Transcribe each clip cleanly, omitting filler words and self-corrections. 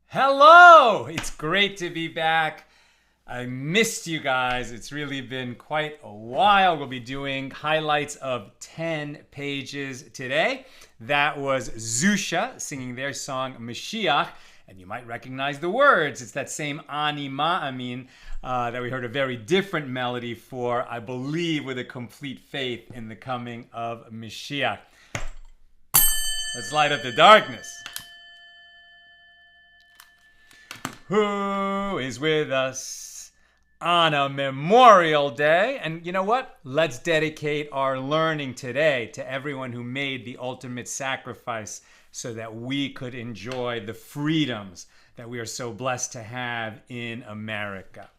Hello! It's great to be back. I missed you guys. It's really been quite a while. We'll be doing highlights of 10 pages today. That was Zusha singing their song Mashiach, and you might recognize the words. It's that same Ani Ma'amin that we heard a very different melody for, I believe, with a complete faith in the coming of Mashiach. Let's light up the darkness. Who is with us on a Memorial Day? And you know what? Let's dedicate our learning today to everyone who made the ultimate sacrifice so that we could enjoy the freedoms that we are so blessed to have in America.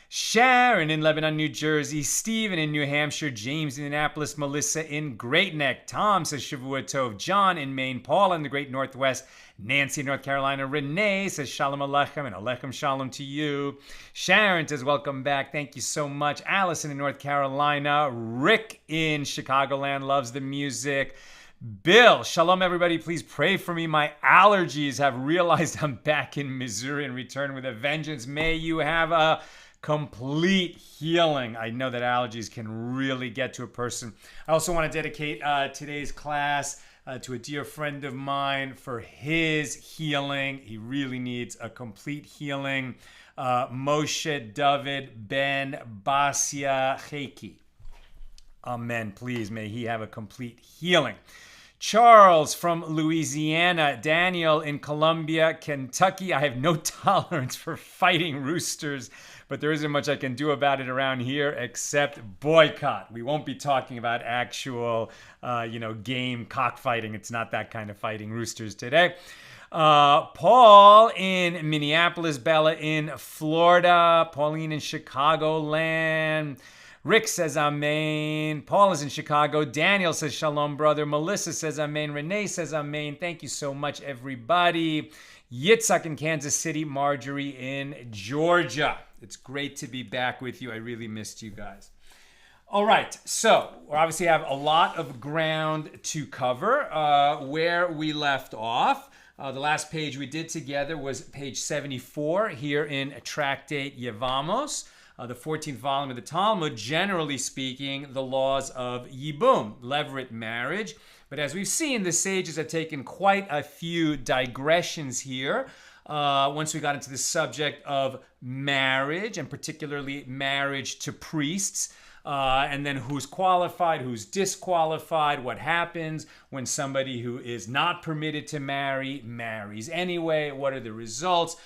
Sharon in Lebanon, New Jersey, Stephen in New Hampshire, James in Indianapolis, Melissa in Great Neck, Tom says Shavua Tov, John in Maine, Paul in the Great Northwest, Nancy in North Carolina, Renee says Shalom Aleichem and Aleichem Shalom to you. Sharon says welcome back, thank you so much. Allison in North Carolina, Rick in Chicagoland loves the music. Bill, shalom everybody, please pray for me. My allergies have realized I'm back in Missouri and return with a vengeance. May you have a complete healing. I know that allergies can really get to a person. I also want to dedicate today's class to a dear friend of mine for his healing. He really needs a complete healing. Moshe David Ben Basia Cheki. Amen. Please, may he have a complete healing. Charles from Louisiana, Daniel in Columbia, Kentucky. I have no tolerance for fighting roosters, but there isn't much I can do about it around here except boycott. We won't be talking about actual, game cockfighting. It's not that kind of fighting roosters today. Paul in Minneapolis, Bella in Florida, Pauline in Chicagoland. Rick says amen. Paul is in Chicago. Daniel says shalom, brother. Melissa says amen. Renee says amen. Thank you so much, everybody. Yitzhak in Kansas City. Marjorie in Georgia. It's great to be back with you. I really missed you guys. All right, so we obviously have a lot of ground to cover. Where we left off, the last page we did together was page 74 here in Tractate Yevamos. The 14th volume of the Talmud, generally speaking, the laws of yibum, levirate marriage. But as we've seen, the sages have taken quite a few digressions here. Once we got into the subject of marriage, and particularly marriage to priests, and then who's qualified, who's disqualified, what happens when somebody who is not permitted to marry marries anyway, what are the results,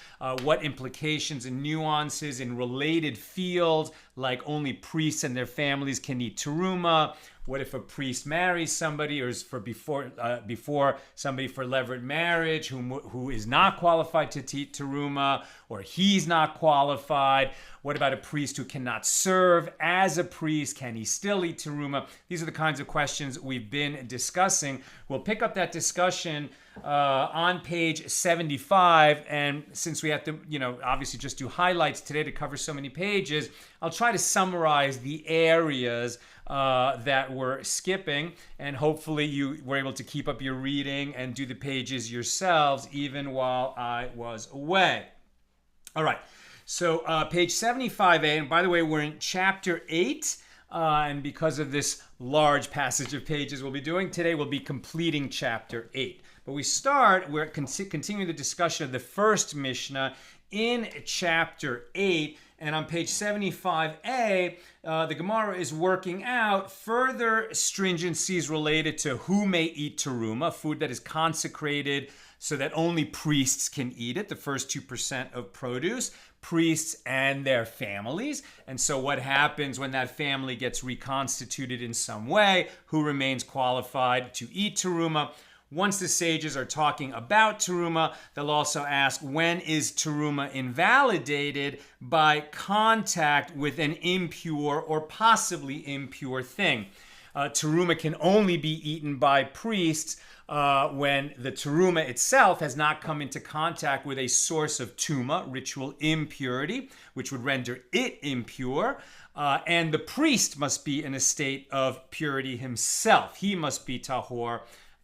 what implications and nuances in related fields like only priests and their families can eat teruma. What if a priest marries somebody or is before somebody for levirate marriage who is not qualified to eat teruma, or he's not qualified? What about a priest who cannot serve as a priest? Can he still eat teruma? These are the kinds of questions we've been discussing. We'll pick up that discussion on page 75, and since we have to, obviously just do highlights today to cover so many pages, I'll try to summarize the areas that we're skipping, and hopefully you were able to keep up your reading and do the pages yourselves even while I was away. All right, so page 75a, and by the way, we're in chapter 8, and because of this large passage of pages we'll be doing today, we'll be completing chapter 8. But we're continuing the discussion of the first Mishnah in chapter 8, and on page 75a, the Gemara is working out further stringencies related to who may eat teruma, food that is consecrated so that only priests can eat it, the first 2% of produce, priests and their families. And so what happens when that family gets reconstituted in some way, who remains qualified to eat teruma? Once the sages are talking about teruma, they'll also ask, when is teruma invalidated? By contact with an impure or possibly impure thing. Teruma can only be eaten by priests when the teruma itself has not come into contact with a source of tuma, ritual impurity, which would render it impure. And the priest must be in a state of purity himself. He must be tahor,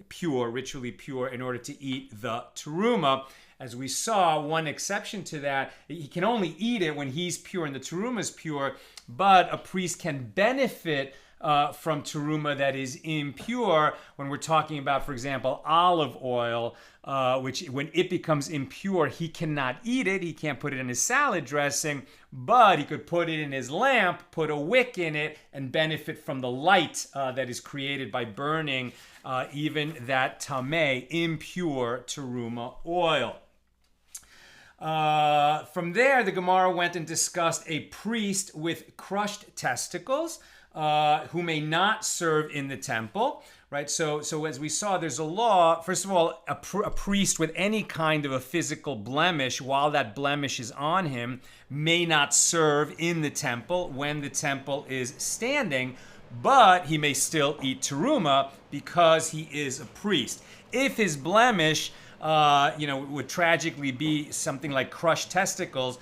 pure, ritually pure, in order to eat the teruma. As we saw, one exception to that, he can only eat it when he's pure and the teruma is pure, but a priest can benefit from teruma that is impure when we're talking about, for example, olive oil, which when it becomes impure, he cannot eat it. He can't put it in his salad dressing, but he could put it in his lamp, put a wick in it, and benefit from the light that is created by burning even that tameh, impure teruma oil. From there, the Gemara went and discussed a priest with crushed testicles who may not serve in the temple, right? So as we saw, there's a law. First of all, a priest with any kind of a physical blemish, while that blemish is on him, may not serve in the temple when the temple is standing, but he may still eat teruma because he is a priest. If his blemish would tragically be something like crushed testicles,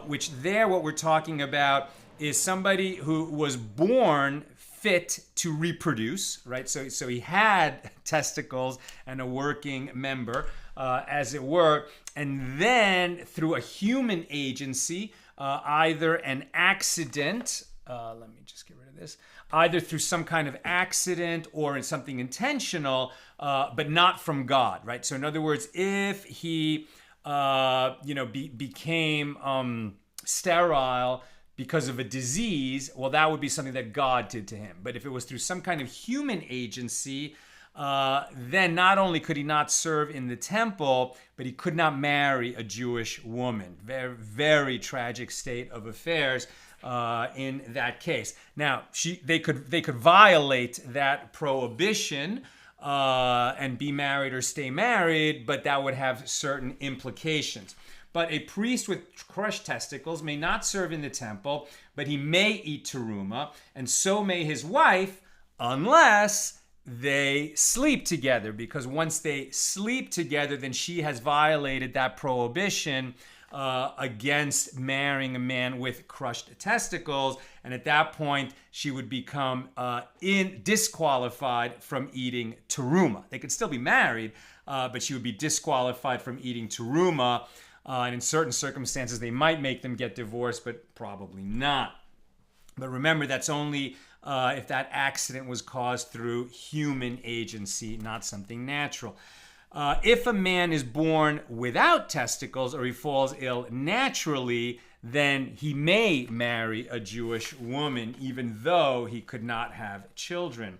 which there what we're talking about is somebody who was born fit to reproduce, right? So he had testicles and a working member, as it were, and then through a human agency, either an accident, let me just get rid of this, either through some kind of accident or in something intentional, but not from God, right? So in other words, if he, became sterile because of a disease, well, that would be something that God did to him. But if it was through some kind of human agency, then not only could he not serve in the temple, but he could not marry a Jewish woman. Very, very tragic state of affairs in that case. Now, they could violate that prohibition and be married or stay married, but that would have certain implications. But a priest with crushed testicles may not serve in the temple, but he may eat teruma, and so may his wife, unless they sleep together. Because once they sleep together, then she has violated that prohibition against marrying a man with crushed testicles, and at that point, she would become disqualified from eating teruma. They could still be married, but she would be disqualified from eating teruma. And in certain circumstances, they might make them get divorced, but probably not. But remember, that's only if that accident was caused through human agency, not something natural. If a man is born without testicles or he falls ill naturally, then he may marry a Jewish woman, even though he could not have children.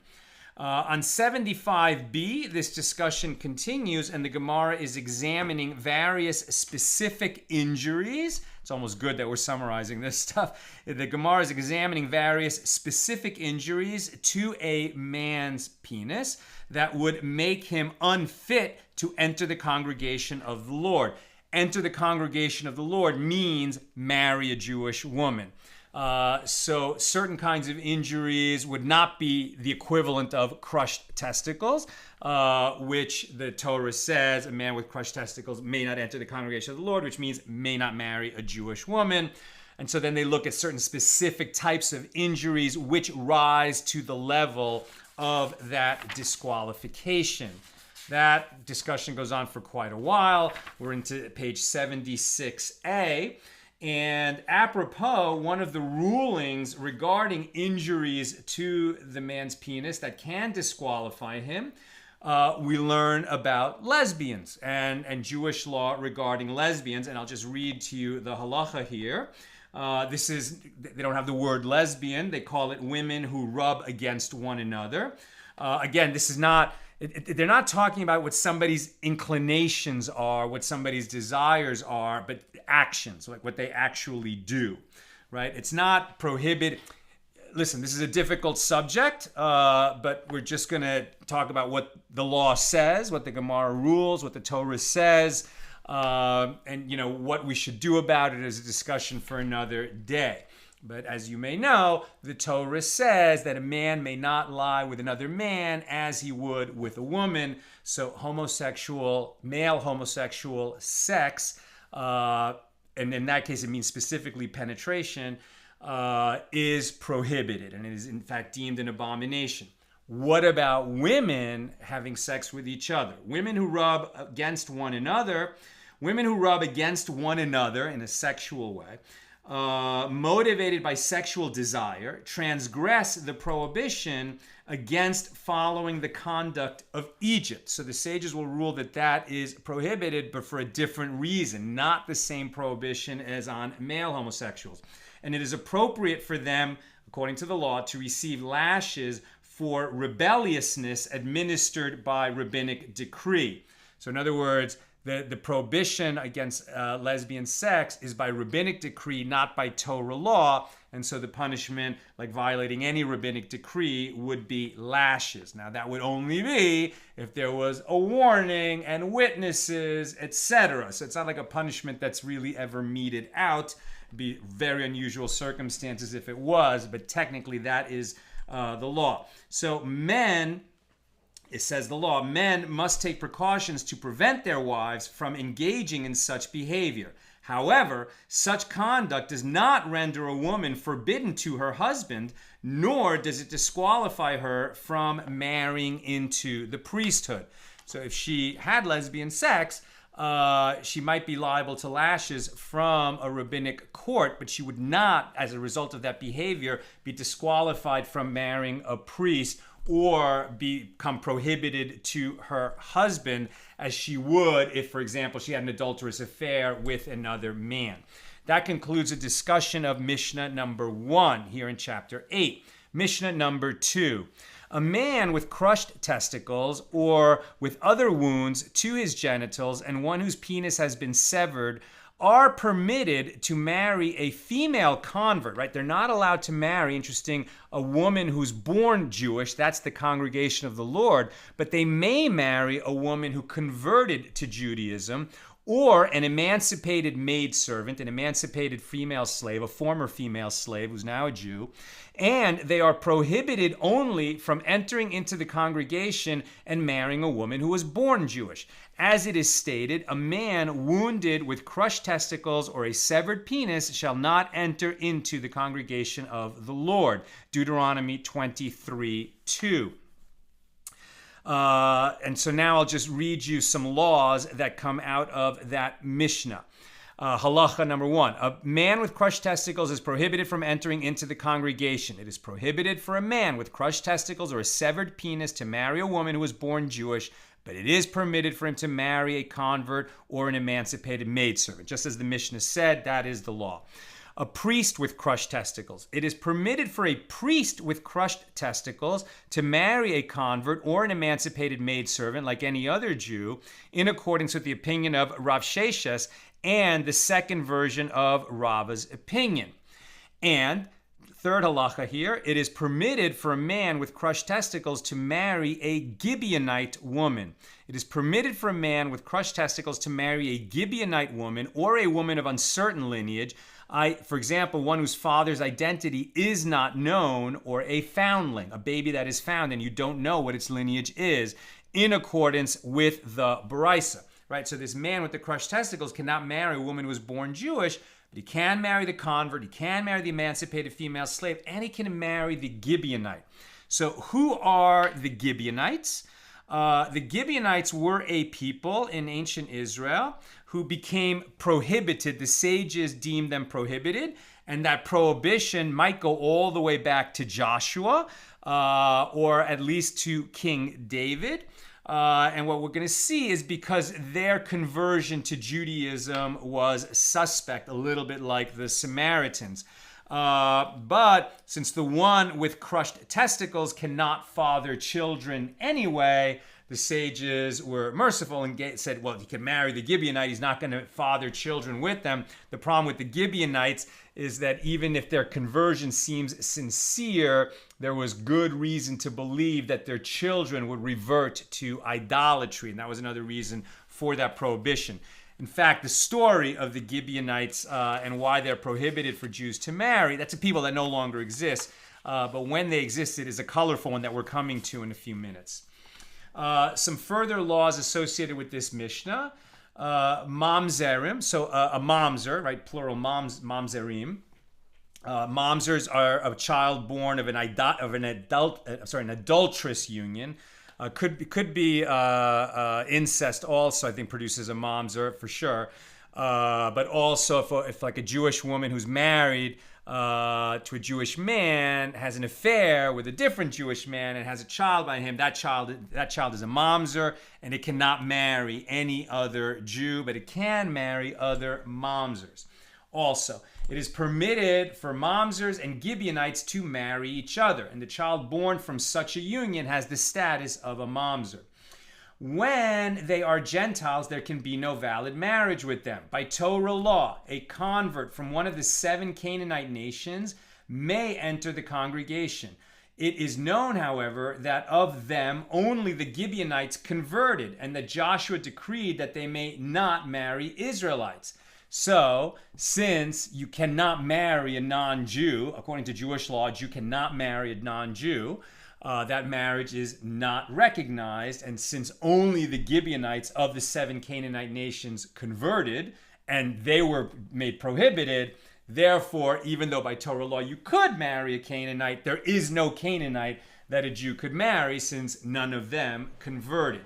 On 75b, this discussion continues, and the Gemara is examining various specific injuries. It's almost good that we're summarizing this stuff. The Gemara is examining various specific injuries to a man's penis that would make him unfit to enter the congregation of the Lord. Enter the congregation of the Lord means marry a Jewish woman. So certain kinds of injuries would not be the equivalent of crushed testicles, which the Torah says a man with crushed testicles may not enter the congregation of the Lord, which means may not marry a Jewish woman. And so then they look at certain specific types of injuries which rise to the level of that disqualification. That discussion goes on for quite a while. We're into page 76a. And apropos, one of the rulings regarding injuries to the man's penis that can disqualify him, we learn about lesbians and Jewish law regarding lesbians. And I'll just read to you the halacha here. They don't have the word lesbian. They call it women who rub against one another. Again, this is not... They're not talking about what somebody's inclinations are, what somebody's desires are, but actions, like what they actually do, right? It's not prohibited. Listen, this is a difficult subject, but we're just going to talk about what the law says, what the Gemara rules, what the Torah says, and what we should do about it is a discussion for another day. But as you may know, the Torah says that a man may not lie with another man as he would with a woman. So male homosexual sex, and in that case it means specifically penetration, is prohibited, and it is in fact deemed an abomination. What about women having sex with each other? Women who rub against one another in a sexual way, motivated by sexual desire, transgress the prohibition against following the conduct of Egypt. So the sages will rule that that is prohibited, but for a different reason, not the same prohibition as on male homosexuals. And it is appropriate for them, according to the law, to receive lashes for rebelliousness administered by rabbinic decree. So in other words, the prohibition against lesbian sex is by rabbinic decree, not by Torah law. And so the punishment, like violating any rabbinic decree, would be lashes. Now, that would only be if there was a warning and witnesses, etc. So it's not like a punishment that's really ever meted out. It'd be very unusual circumstances if it was, but technically that is the law. So it says the law, men must take precautions to prevent their wives from engaging in such behavior. However, such conduct does not render a woman forbidden to her husband, nor does it disqualify her from marrying into the priesthood. So if she had lesbian sex, she might be liable to lashes from a rabbinic court, but she would not, as a result of that behavior, be disqualified from marrying a priest or become prohibited to her husband as she would if, for example, she had an adulterous affair with another man. That concludes a discussion of Mishnah number 1 here in chapter 8. Mishnah number 2. A man with crushed testicles or with other wounds to his genitals and one whose penis has been severed are permitted to marry a female convert, right? They're not allowed to marry, interesting, a woman who's born Jewish. That's the congregation of the Lord. But they may marry a woman who converted to Judaism, or an emancipated maidservant, an emancipated female slave, a former female slave who's now a Jew. And they are prohibited only from entering into the congregation and marrying a woman who was born Jewish. As it is stated, a man wounded with crushed testicles or a severed penis shall not enter into the congregation of the Lord. Deuteronomy 23:2. And so now I'll just read you some laws that come out of that Mishnah. Halacha number 1. A man with crushed testicles is prohibited from entering into the congregation. It is prohibited for a man with crushed testicles or a severed penis to marry a woman who was born Jewish, but it is permitted for him to marry a convert or an emancipated maidservant. Just as the Mishnah said, that is the law. A priest with crushed testicles. It is permitted for a priest with crushed testicles to marry a convert or an emancipated maidservant like any other Jew, in accordance with the opinion of Rav Sheshes and the second version of Rava's opinion. And third halacha here, it is permitted for a man with crushed testicles to marry a Gibeonite woman. It is permitted for a man with crushed testicles to marry a Gibeonite woman or a woman of uncertain lineage, for example, one whose father's identity is not known, or a foundling, a baby that is found and you don't know what its lineage is, in accordance with the Baraisa. Right? So this man with the crushed testicles cannot marry a woman who was born Jewish, but he can marry the convert, he can marry the emancipated female slave, and he can marry the Gibeonite. So who are the Gibeonites? The Gibeonites were a people in ancient Israel who became prohibited. The sages deemed them prohibited, and that prohibition might go all the way back to Joshua, or at least to King David. And what we're going to see is because their conversion to Judaism was suspect, a little bit like the Samaritans. But since the one with crushed testicles cannot father children anyway, the sages were merciful and said, well, he can marry the Gibeonite. He's not going to father children with them. The problem with the Gibeonites is that even if their conversion seems sincere, there was good reason to believe that their children would revert to idolatry. And that was another reason for that prohibition. In fact, the story of the Gibeonites and why they're prohibited for Jews to marry, that's a people that no longer exist. But when they existed is a colorful one that we're coming to in a few minutes. Some further laws associated with this Mishnah. Mamzerim, so a mamzer, right? Plural mamzerim. Mamzers are a child born of an adulterous union. Could be incest also, I think, produces a mamzer for sure. But also if like a Jewish woman who's married to a Jewish man has an affair with a different Jewish man and has a child by him, that child is a mamzer, and it cannot marry any other Jew, but it can marry other mamzers. Also, it is permitted for mamzers and Gibeonites to marry each other, and the child born from such a union has the status of a mamzer. When they are Gentiles, there can be no valid marriage with them. By Torah law, a convert from one of the 7 Canaanite nations may enter the congregation. It is known, however, that of them only the Gibeonites converted, and that Joshua decreed that they may not marry Israelites. So, since you cannot marry a non-Jew, according to Jewish law, you cannot marry a non-Jew, that marriage is not recognized. And since only the Gibeonites of the 7 Canaanite nations converted, and they were made prohibited, therefore, even though by Torah law you could marry a Canaanite, there is no Canaanite that a Jew could marry since none of them converted.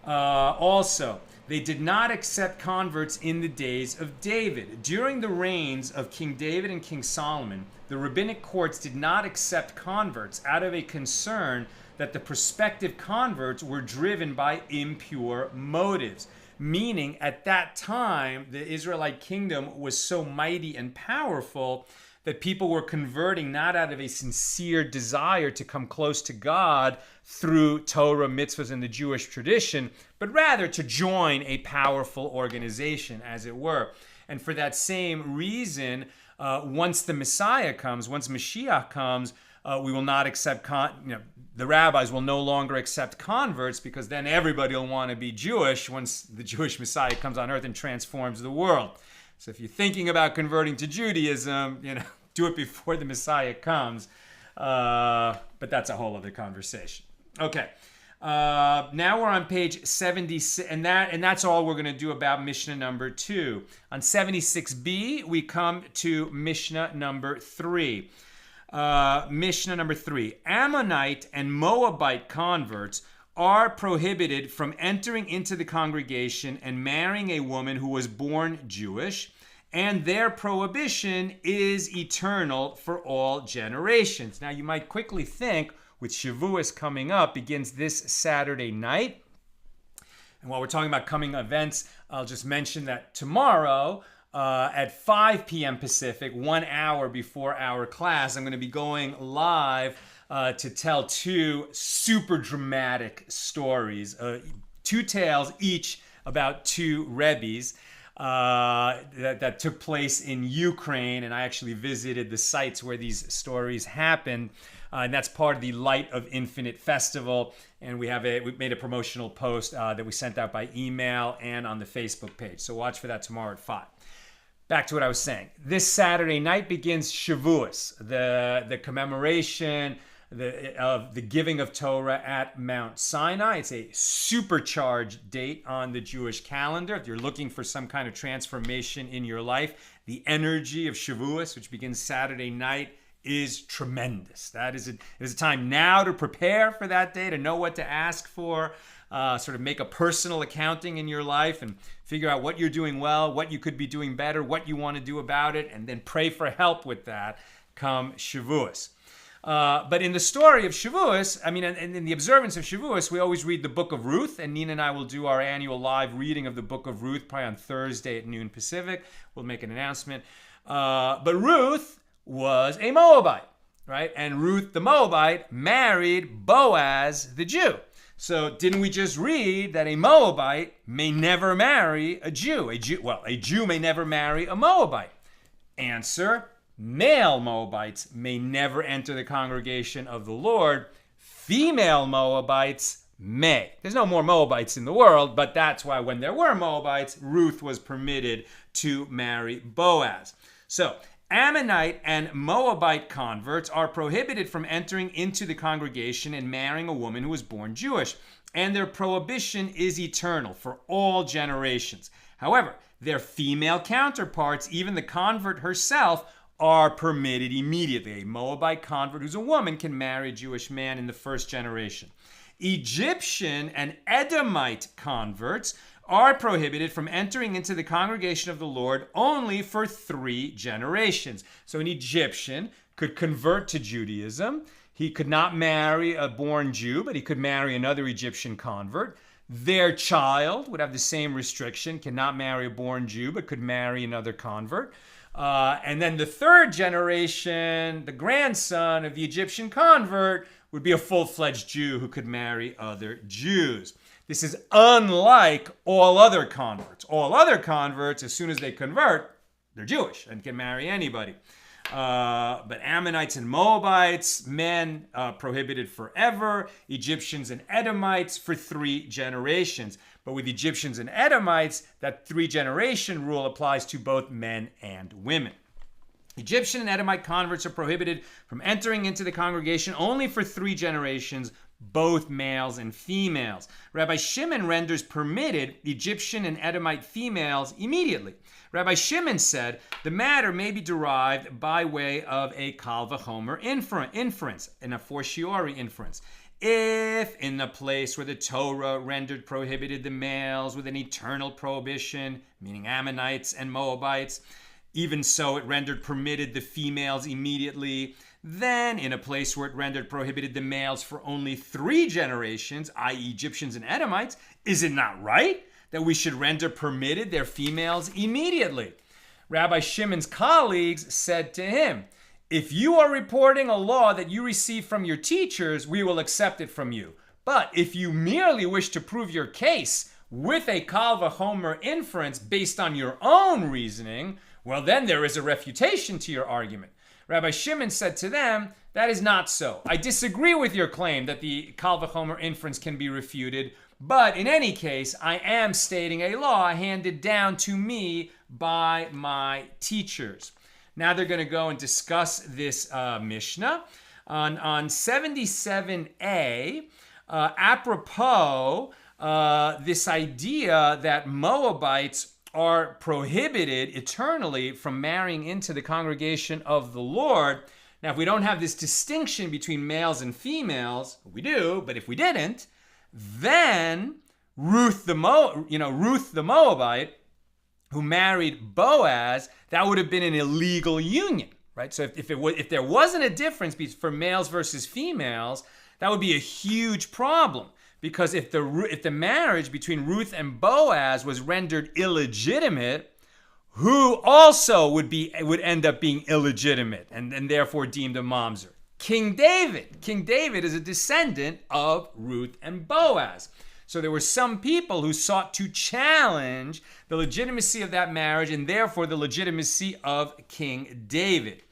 Also, they did not accept converts in the days of David. During the reigns of King David and King Solomon, the rabbinic courts did not accept converts out of a concern that the prospective converts were driven by impure motives. Meaning, at that time, the Israelite kingdom was so mighty and powerful that people were converting not out of a sincere desire to come close to God through Torah, mitzvahs, and the Jewish tradition, but rather to join a powerful organization, as it were. And for that same reason, once the Messiah comes, once Mashiach comes, we will not accept, the rabbis will no longer accept converts, because then everybody will want to be Jewish once the Jewish Messiah comes on earth and transforms the world. So if you're thinking about converting to Judaism, do it before the Messiah comes. But that's a whole other conversation. Okay. Now we're on page 76, and that's all we're going to do about Mishnah number 2. On 76b, we come to Mishnah number 3. Mishnah number 3. Ammonite and Moabite converts are prohibited from entering into the congregation and marrying a woman who was born Jewish, and their prohibition is eternal for all generations. Now, you might quickly think, with Shavuos coming up, begins this Saturday night. And while we're talking about coming events, I'll just mention that tomorrow at 5 p.m. Pacific, 1 hour before our class, I'm going to be going live to tell 2 super dramatic stories, 2 tales each about 2 rebbes that took place in Ukraine, and I actually visited the sites where these stories happened, and that's part of the Light of Infinite Festival, and we made a promotional post that we sent out by email and on the Facebook page, so watch for that tomorrow at 5. Back to what I was saying. This Saturday night begins Shavuos, the commemoration of the giving of Torah at Mount Sinai. It's a supercharged date on the Jewish calendar. If you're looking for some kind of transformation in your life, the energy of Shavuos, which begins Saturday night, is tremendous. It is a time now to prepare for that day, to know what to ask for, sort of make a personal accounting in your life and figure out what you're doing well, what you could be doing better, what you want to do about it, and then pray for help with that come Shavuos. But in the story of Shavuos, and in the observance of Shavuos, we always read the book of Ruth, and Nina and I will do our annual live reading of the book of Ruth probably on Thursday at noon Pacific. We'll make an announcement. But Ruth was a Moabite, right? And Ruth the Moabite married Boaz the Jew. So didn't we just read that a Moabite may never marry a Jew? A Jew may never marry a Moabite. Answer: male Moabites may never enter the congregation of the Lord. Female Moabites may. There's no more Moabites in the world, but that's why when there were Moabites, Ruth was permitted to marry Boaz. So Ammonite and Moabite converts are prohibited from entering into the congregation and marrying a woman who was born Jewish, and their prohibition is eternal for all generations. However, their female counterparts, even the convert herself, are permitted immediately. A Moabite convert who's a woman can marry a Jewish man in the first generation. Egyptian and Edomite converts are prohibited from entering into the congregation of the Lord only for 3 generations. So an Egyptian could convert to Judaism. He could not marry a born Jew, but he could marry another Egyptian convert. Their child would have the same restriction, cannot marry a born Jew, but could marry another convert. And then the 3rd generation, the grandson of the Egyptian convert, would be a full-fledged Jew who could marry other Jews. This is unlike all other converts. All other converts, as soon as they convert, they're Jewish and can marry anybody. But Ammonites and Moabites, men prohibited forever. Egyptians and Edomites for 3 generations. But with Egyptians and Edomites, that 3-generation rule applies to both men and women. Egyptian and Edomite converts are prohibited from entering into the congregation only for 3 generations, both males and females. Rabbi Shimon renders permitted Egyptian and Edomite females immediately. Rabbi Shimon said the matter may be derived by way of a kal v'chomer inference, and a fortiori inference. If in the place where the Torah rendered prohibited the males with an eternal prohibition, meaning Ammonites and Moabites, even so it rendered permitted the females immediately, then in a place where it rendered prohibited the males for only 3 generations, i.e. Egyptians and Edomites, is it not right that we should render permitted their females immediately? Rabbi Shimon's colleagues said to him, if you are reporting a law that you received from your teachers, we will accept it from you. But if you merely wish to prove your case with a kal v'chomer inference based on your own reasoning, well, then there is a refutation to your argument. Rabbi Shimon said to them, that is not so. I disagree with your claim that the kal v'chomer inference can be refuted, but in any case, I am stating a law handed down to me by my teachers. Now they're going to go and discuss this Mishnah. On 77a, apropos this idea that Moabites are prohibited eternally from marrying into the congregation of the Lord. Now, if we don't have this distinction between males and females, we do, but if we didn't, then Ruth the Moabite, who married Boaz, that would have been an illegal union, right? So if there wasn't a difference for males versus females, that would be a huge problem. Because if the marriage between Ruth and Boaz was rendered illegitimate, who also would end up being illegitimate and therefore deemed a mamzer? King David. King David is a descendant of Ruth and Boaz. So there were some people who sought to challenge the legitimacy of that marriage and therefore the legitimacy of King David.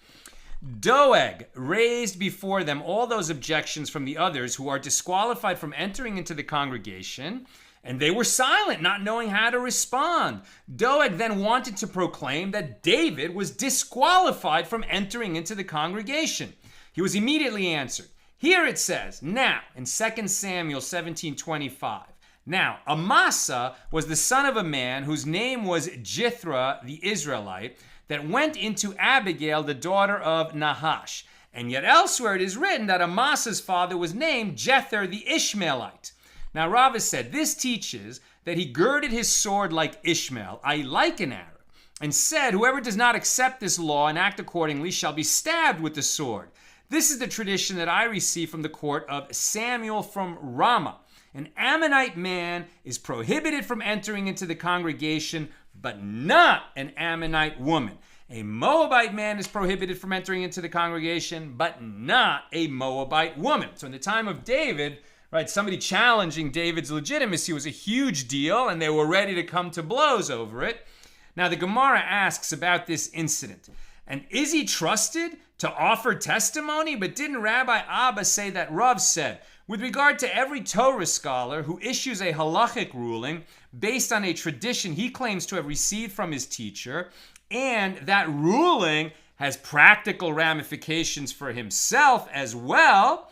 Doeg raised before them all those objections from the others who are disqualified from entering into the congregation, and they were silent, not knowing how to respond. Doeg then wanted to proclaim that David was disqualified from entering into the congregation. He was immediately answered. Here it says, now, in 2 Samuel 17:25, now, Amasa was the son of a man whose name was Jithra the Israelite, that went into Abigail, the daughter of Nahash. And yet elsewhere it is written that Amasa's father was named Jether the Ishmaelite. Now Rava said, this teaches that he girded his sword like Ishmael, i.e. like an Arab, and said, whoever does not accept this law and act accordingly shall be stabbed with the sword. This is the tradition that I received from the court of Samuel from Ramah. An Ammonite man is prohibited from entering into the congregation, but not an Ammonite woman. A Moabite man is prohibited from entering into the congregation, but not a Moabite woman. So in the time of David, right, somebody challenging David's legitimacy was a huge deal, and they were ready to come to blows over it. Now the Gemara asks about this incident. And is he trusted to offer testimony? But didn't Rabbi Abba say that Rav said, with regard to every Torah scholar who issues a halachic ruling based on a tradition he claims to have received from his teacher, and that ruling has practical ramifications for himself as well,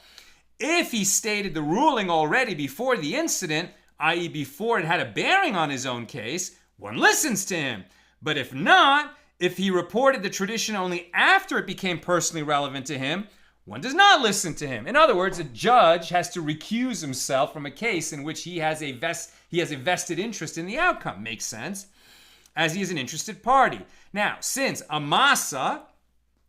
if he stated the ruling already before the incident, i.e. before it had a bearing on his own case, one listens to him. But if not, if he reported the tradition only after it became personally relevant to him, one does not listen to him. In other words, a judge has to recuse himself from a case in which he has a vested interest in the outcome. Makes sense? As he is an interested party. Now, since Amasa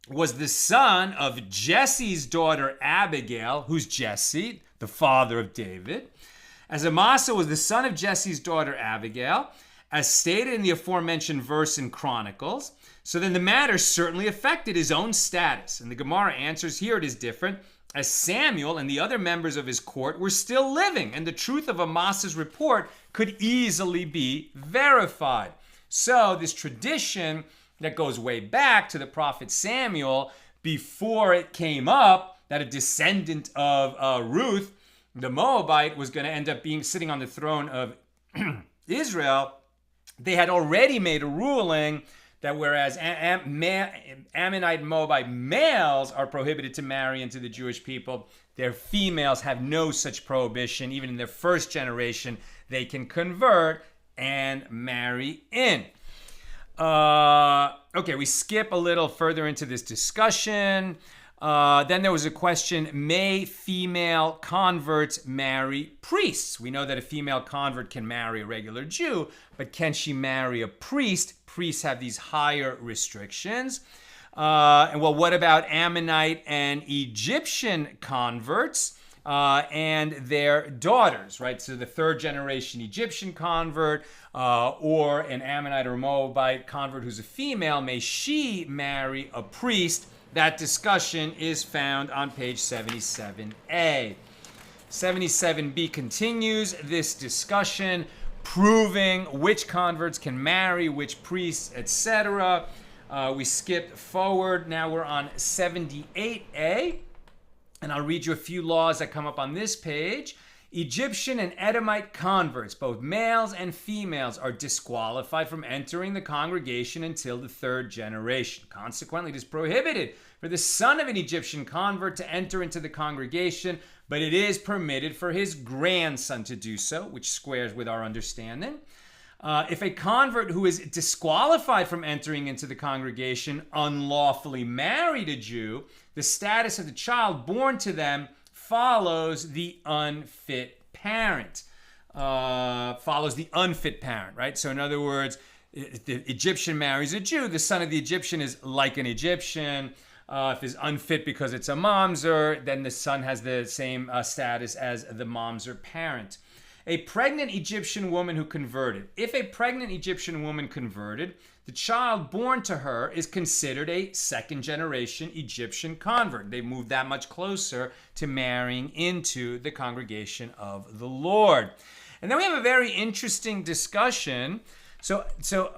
was the son of Jesse's daughter Abigail, who's Jesse, the father of David, as Amasa was the son of Jesse's daughter Abigail, as stated in the aforementioned verse in Chronicles, so then the matter certainly affected his own status. And the Gemara answers here it is different, as Samuel and the other members of his court were still living, and the truth of Amasa's report could easily be verified. So this tradition that goes way back to the prophet Samuel, before it came up that a descendant of Ruth, the Moabite, was going to end up sitting on the throne of Israel, they had already made a ruling that whereas Ammonite and Moabite males are prohibited to marry into the Jewish people, their females have no such prohibition. Even in their first generation, they can convert and marry in. Okay, we skip a little further into this discussion. Then there was a question, may female converts marry priests? We know that a female convert can marry a regular Jew, but can she marry a priest? Priests have these higher restrictions. And well, what about Ammonite and Egyptian converts and their daughters, right? So the third generation Egyptian convert or an Ammonite or Moabite convert who's a female, may she marry a priest? That discussion is found on page 77a. 77b continues this discussion, proving which converts can marry, which priests, etc. We skipped forward. Now we're on 78a, and I'll read you a few laws that come up on this page. Egyptian and Edomite converts, both males and females, are disqualified from entering the congregation until the third generation. Consequently, it is prohibited for the son of an Egyptian convert to enter into the congregation, but it is permitted for his grandson to do so, which squares with our understanding. If a convert who is disqualified from entering into the congregation unlawfully married a Jew, the status of the child born to them follows the unfit parent. Right? So in other words, if the Egyptian marries a Jew, the son of the Egyptian is like an Egyptian. If it's unfit because it's a mamzer, then the son has the same status as the mamzer parent. A pregnant Egyptian woman who converted. If a pregnant Egyptian woman converted, the child born to her is considered a second-generation Egyptian convert. They moved that much closer to marrying into the congregation of the Lord. And then we have a very interesting discussion. So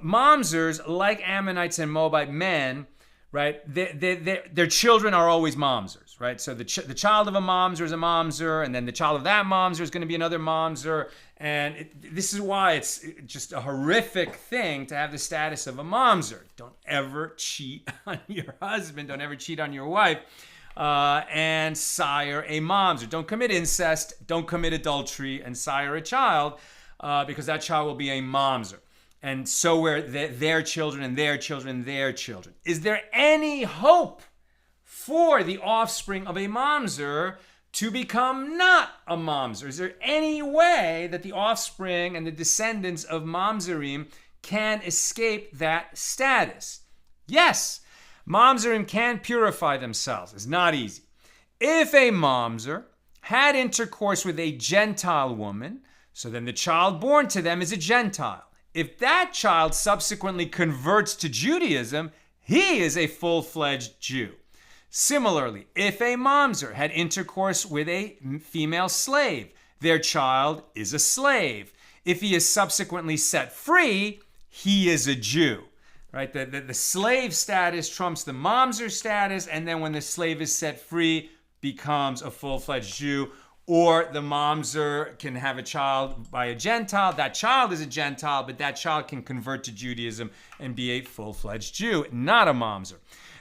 mamzers, like Ammonites and Moabite men, right? Their children are always mamzers, right? So the child of a mamzer is a mamzer, and then the child of that mamzer is going to be another mamzer. And this is why it's just a horrific thing to have the status of a mamzer. Don't ever cheat on your husband. Don't ever cheat on your wife. And sire a mamzer. Don't commit incest. Don't commit adultery and sire a child because that child will be a mamzer. And so were their children and their children and their children. Is there any hope for the offspring of a mamzer to become not a mamzer? Is there any way that the offspring and the descendants of mamzerim can escape that status? Yes, mamzerim can purify themselves. It's not easy. If a mamzer had intercourse with a Gentile woman, so then the child born to them is a Gentile. If that child subsequently converts to Judaism, he is a full-fledged Jew. Similarly, if a mamzer had intercourse with a female slave, their child is a slave. If he is subsequently set free, he is a Jew. right? The slave status trumps the mamzer status, and then when the slave is set free, becomes a full-fledged Jew. Or the mamzer can have a child by a Gentile. That child is a Gentile, but that child can convert to Judaism and be a full-fledged Jew, not a mamzer.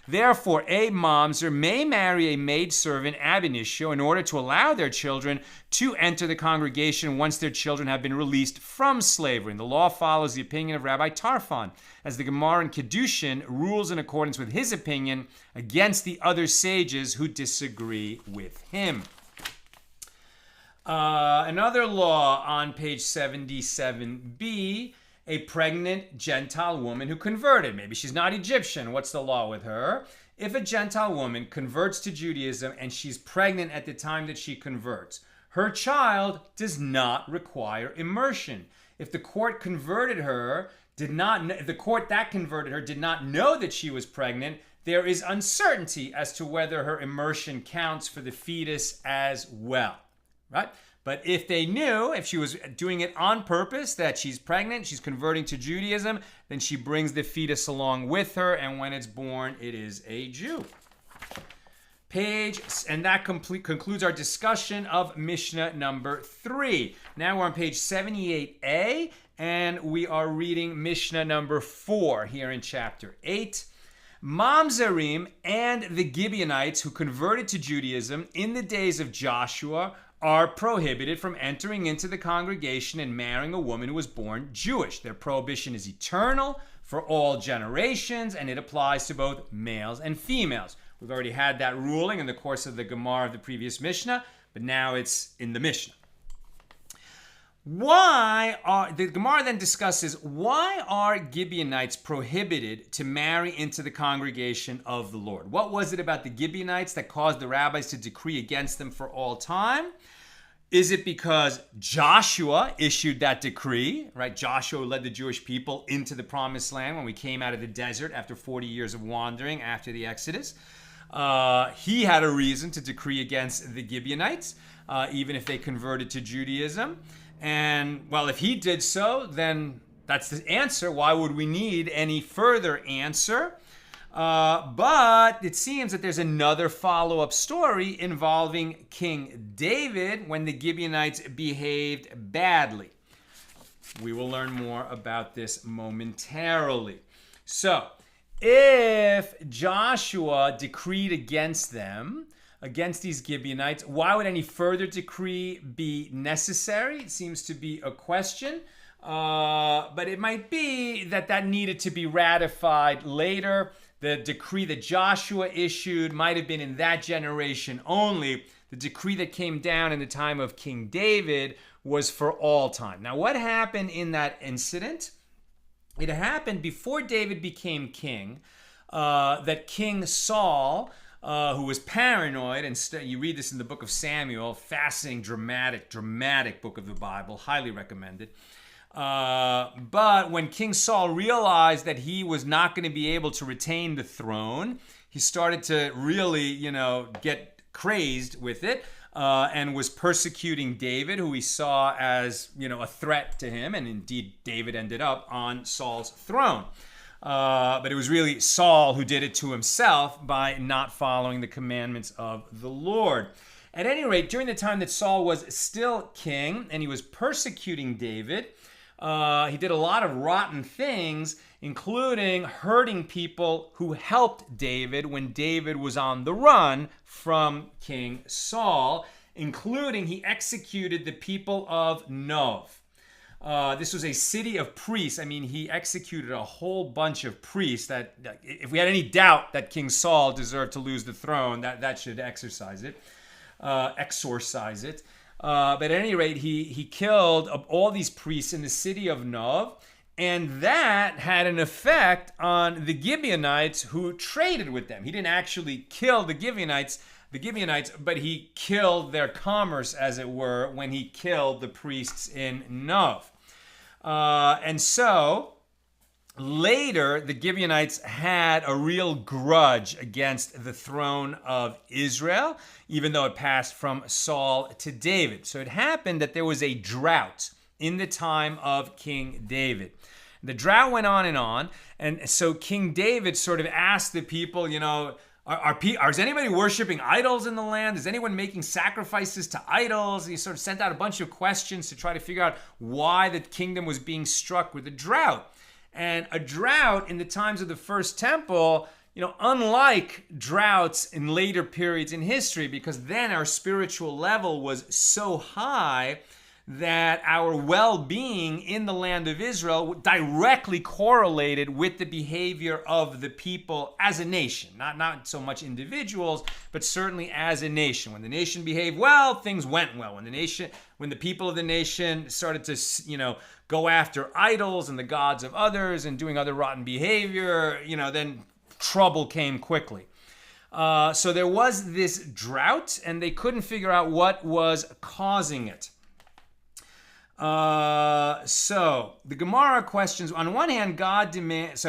Therefore, a mamzer may marry a maidservant ab initio in order to allow their children to enter the congregation once their children have been released from slavery. And the law follows the opinion of Rabbi Tarfon, as the Gemara in Kedushin rules in accordance with his opinion against the other sages who disagree with him. Another law on page 77b, a pregnant Gentile woman who converted. Maybe she's not Egyptian. What's the law with her? If a Gentile woman converts to Judaism and she's pregnant at the time that she converts, her child does not require immersion. If the court converted her, if the court that converted her did not know that she was pregnant, there is uncertainty as to whether her immersion counts for the fetus as well. Right? But if they knew, if she was doing it on purpose, that she's pregnant, she's converting to Judaism, then she brings the fetus along with her, and when it's born, it is a Jew. And that concludes our discussion of Mishnah number 3. Now we're on page 78a, and we are reading Mishnah number 4 here in chapter 8. Mamzerim and the Gibeonites who converted to Judaism in the days of Joshua are prohibited from entering into the congregation and marrying a woman who was born Jewish. Their prohibition is eternal for all generations, and it applies to both males and females. We've already had that ruling in the course of the Gemara of the previous Mishnah, but now it's in the Mishnah. The Gemara then discusses, why are Gibeonites prohibited to marry into the congregation of the Lord? What was it about the Gibeonites that caused the rabbis to decree against them for all time? Is it because Joshua issued that decree, right? Joshua led the Jewish people into the promised land when we came out of the desert after 40 years of wandering after the Exodus. He had a reason to decree against the Gibeonites, even if they converted to Judaism. And, well, if he did so, then that's the answer. Why would we need any further answer? But it seems that there's another follow-up story involving King David when the Gibeonites behaved badly. We will learn more about this momentarily. So, if Joshua decreed against them, against these Gibeonites, why would any further decree be necessary? It seems to be a question. But it might be that needed to be ratified later. The decree that Joshua issued might have been in that generation only. The decree that came down in the time of King David was for all time. Now, what happened in that incident? It happened before David became king, that King Saul, who was paranoid, and you read this in the book of Samuel, fascinating, dramatic book of the Bible, highly recommended. But when King Saul realized that he was not going to be able to retain the throne, he started to really, get crazed with it, and was persecuting David, who he saw as, a threat to him. And indeed, David ended up on Saul's throne. But it was really Saul who did it to himself by not following the commandments of the Lord. At any rate, during the time that Saul was still king and he was persecuting David, he did a lot of rotten things, including hurting people who helped David when David was on the run from King Saul, including he executed the people of Nov. This was a city of priests. He executed a whole bunch of priests that if we had any doubt that King Saul deserved to lose the throne, that should exorcise it. But at any rate, he killed all these priests in the city of Nov, and that had an effect on the Gibeonites who traded with them. He didn't actually kill the Gibeonites, but he killed their commerce, as it were, when he killed the priests in Nov. And so later, the Gibeonites had a real grudge against the throne of Israel, even though it passed from Saul to David. So it happened that there was a drought in the time of King David. The drought went on and on. And so King David sort of asked the people, is anybody worshiping idols in the land? Is anyone making sacrifices to idols? He sort of sent out a bunch of questions to try to figure out why the kingdom was being struck with a drought. And a drought in the times of the First Temple, unlike droughts in later periods in history, because then our spiritual level was so high that our well-being in the land of Israel directly correlated with the behavior of the people as a nation. Not so much individuals, but certainly as a nation. When the nation behaved well, things went well. When the people of the nation started to, go after idols and the gods of others and doing other rotten behavior, then trouble came quickly. So there was this drought, and they couldn't figure out what was causing it. So the Gemara questions, on one hand, God demands,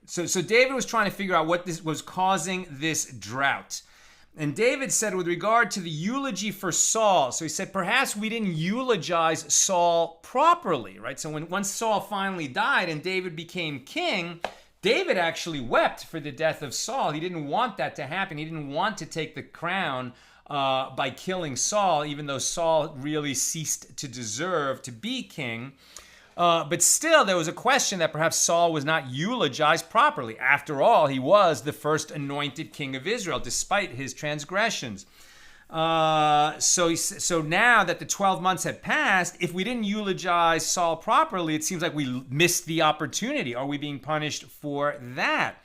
so David was trying to figure out what this was causing this drought. And David said, with regard to the eulogy for Saul, so he said, perhaps we didn't eulogize Saul properly, right? So once Saul finally died and David became king, David actually wept for the death of Saul. He didn't want that to happen. He didn't want to take the crown by killing Saul, even though Saul really ceased to deserve to be king. But still, there was a question that perhaps Saul was not eulogized properly. After all, he was the first anointed king of Israel, despite his transgressions. So now that the 12 months had passed, if we didn't eulogize Saul properly, it seems like we missed the opportunity. Are we being punished for that?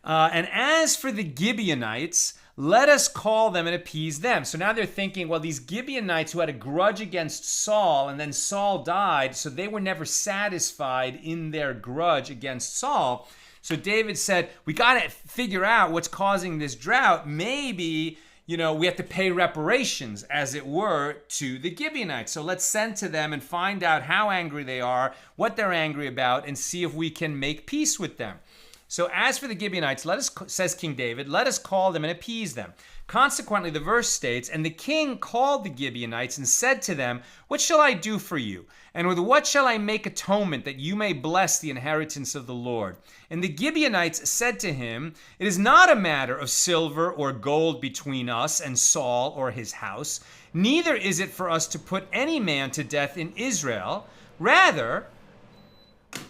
And as for the Gibeonites, let us call them and appease them. So now they're thinking, well, these Gibeonites who had a grudge against Saul, and then Saul died, so they were never satisfied in their grudge against Saul. So David said, we got to figure out what's causing this drought. Maybe, we have to pay reparations, as it were, to the Gibeonites. So let's send to them and find out how angry they are, what they're angry about, and see if we can make peace with them. So as for the Gibeonites, says King David, let us call them and appease them. Consequently, the verse states, and the king called the Gibeonites and said to them, what shall I do for you? And with what shall I make atonement that you may bless the inheritance of the Lord? And the Gibeonites said to him, it is not a matter of silver or gold between us and Saul or his house. Neither is it for us to put any man to death in Israel. Rather,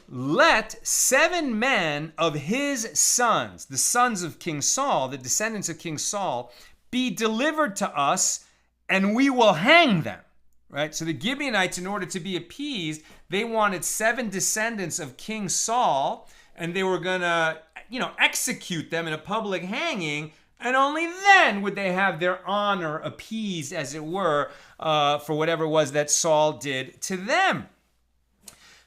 let 7 men of his sons, the sons of King Saul, the descendants of King Saul, be delivered to us, and we will hang them. Right? So the Gibeonites, in order to be appeased, they wanted 7 descendants of King Saul, and they were going to, execute them in a public hanging, and only then would they have their honor appeased, as it were, for whatever it was that Saul did to them.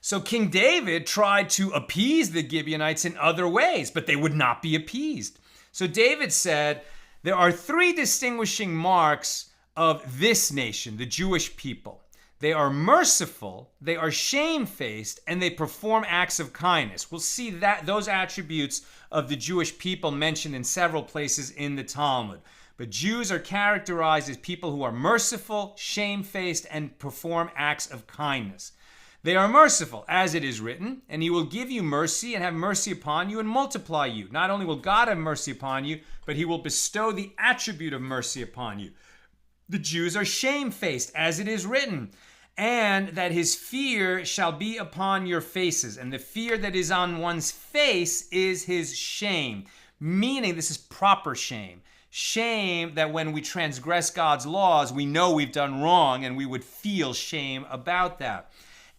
So King David tried to appease the Gibeonites in other ways, but they would not be appeased. So David said, there are 3 distinguishing marks of this nation, the Jewish people. They are merciful, they are shamefaced, and they perform acts of kindness. We'll see that those attributes of the Jewish people mentioned in several places in the Talmud. But Jews are characterized as people who are merciful, shamefaced, and perform acts of kindness. They are merciful, as it is written, and he will give you mercy and have mercy upon you and multiply you. Not only will God have mercy upon you, but he will bestow the attribute of mercy upon you. The Jews are shamefaced, as it is written, and that his fear shall be upon your faces. And the fear that is on one's face is his shame, meaning this is proper shame. Shame that when we transgress God's laws, we know we've done wrong and we would feel shame about that.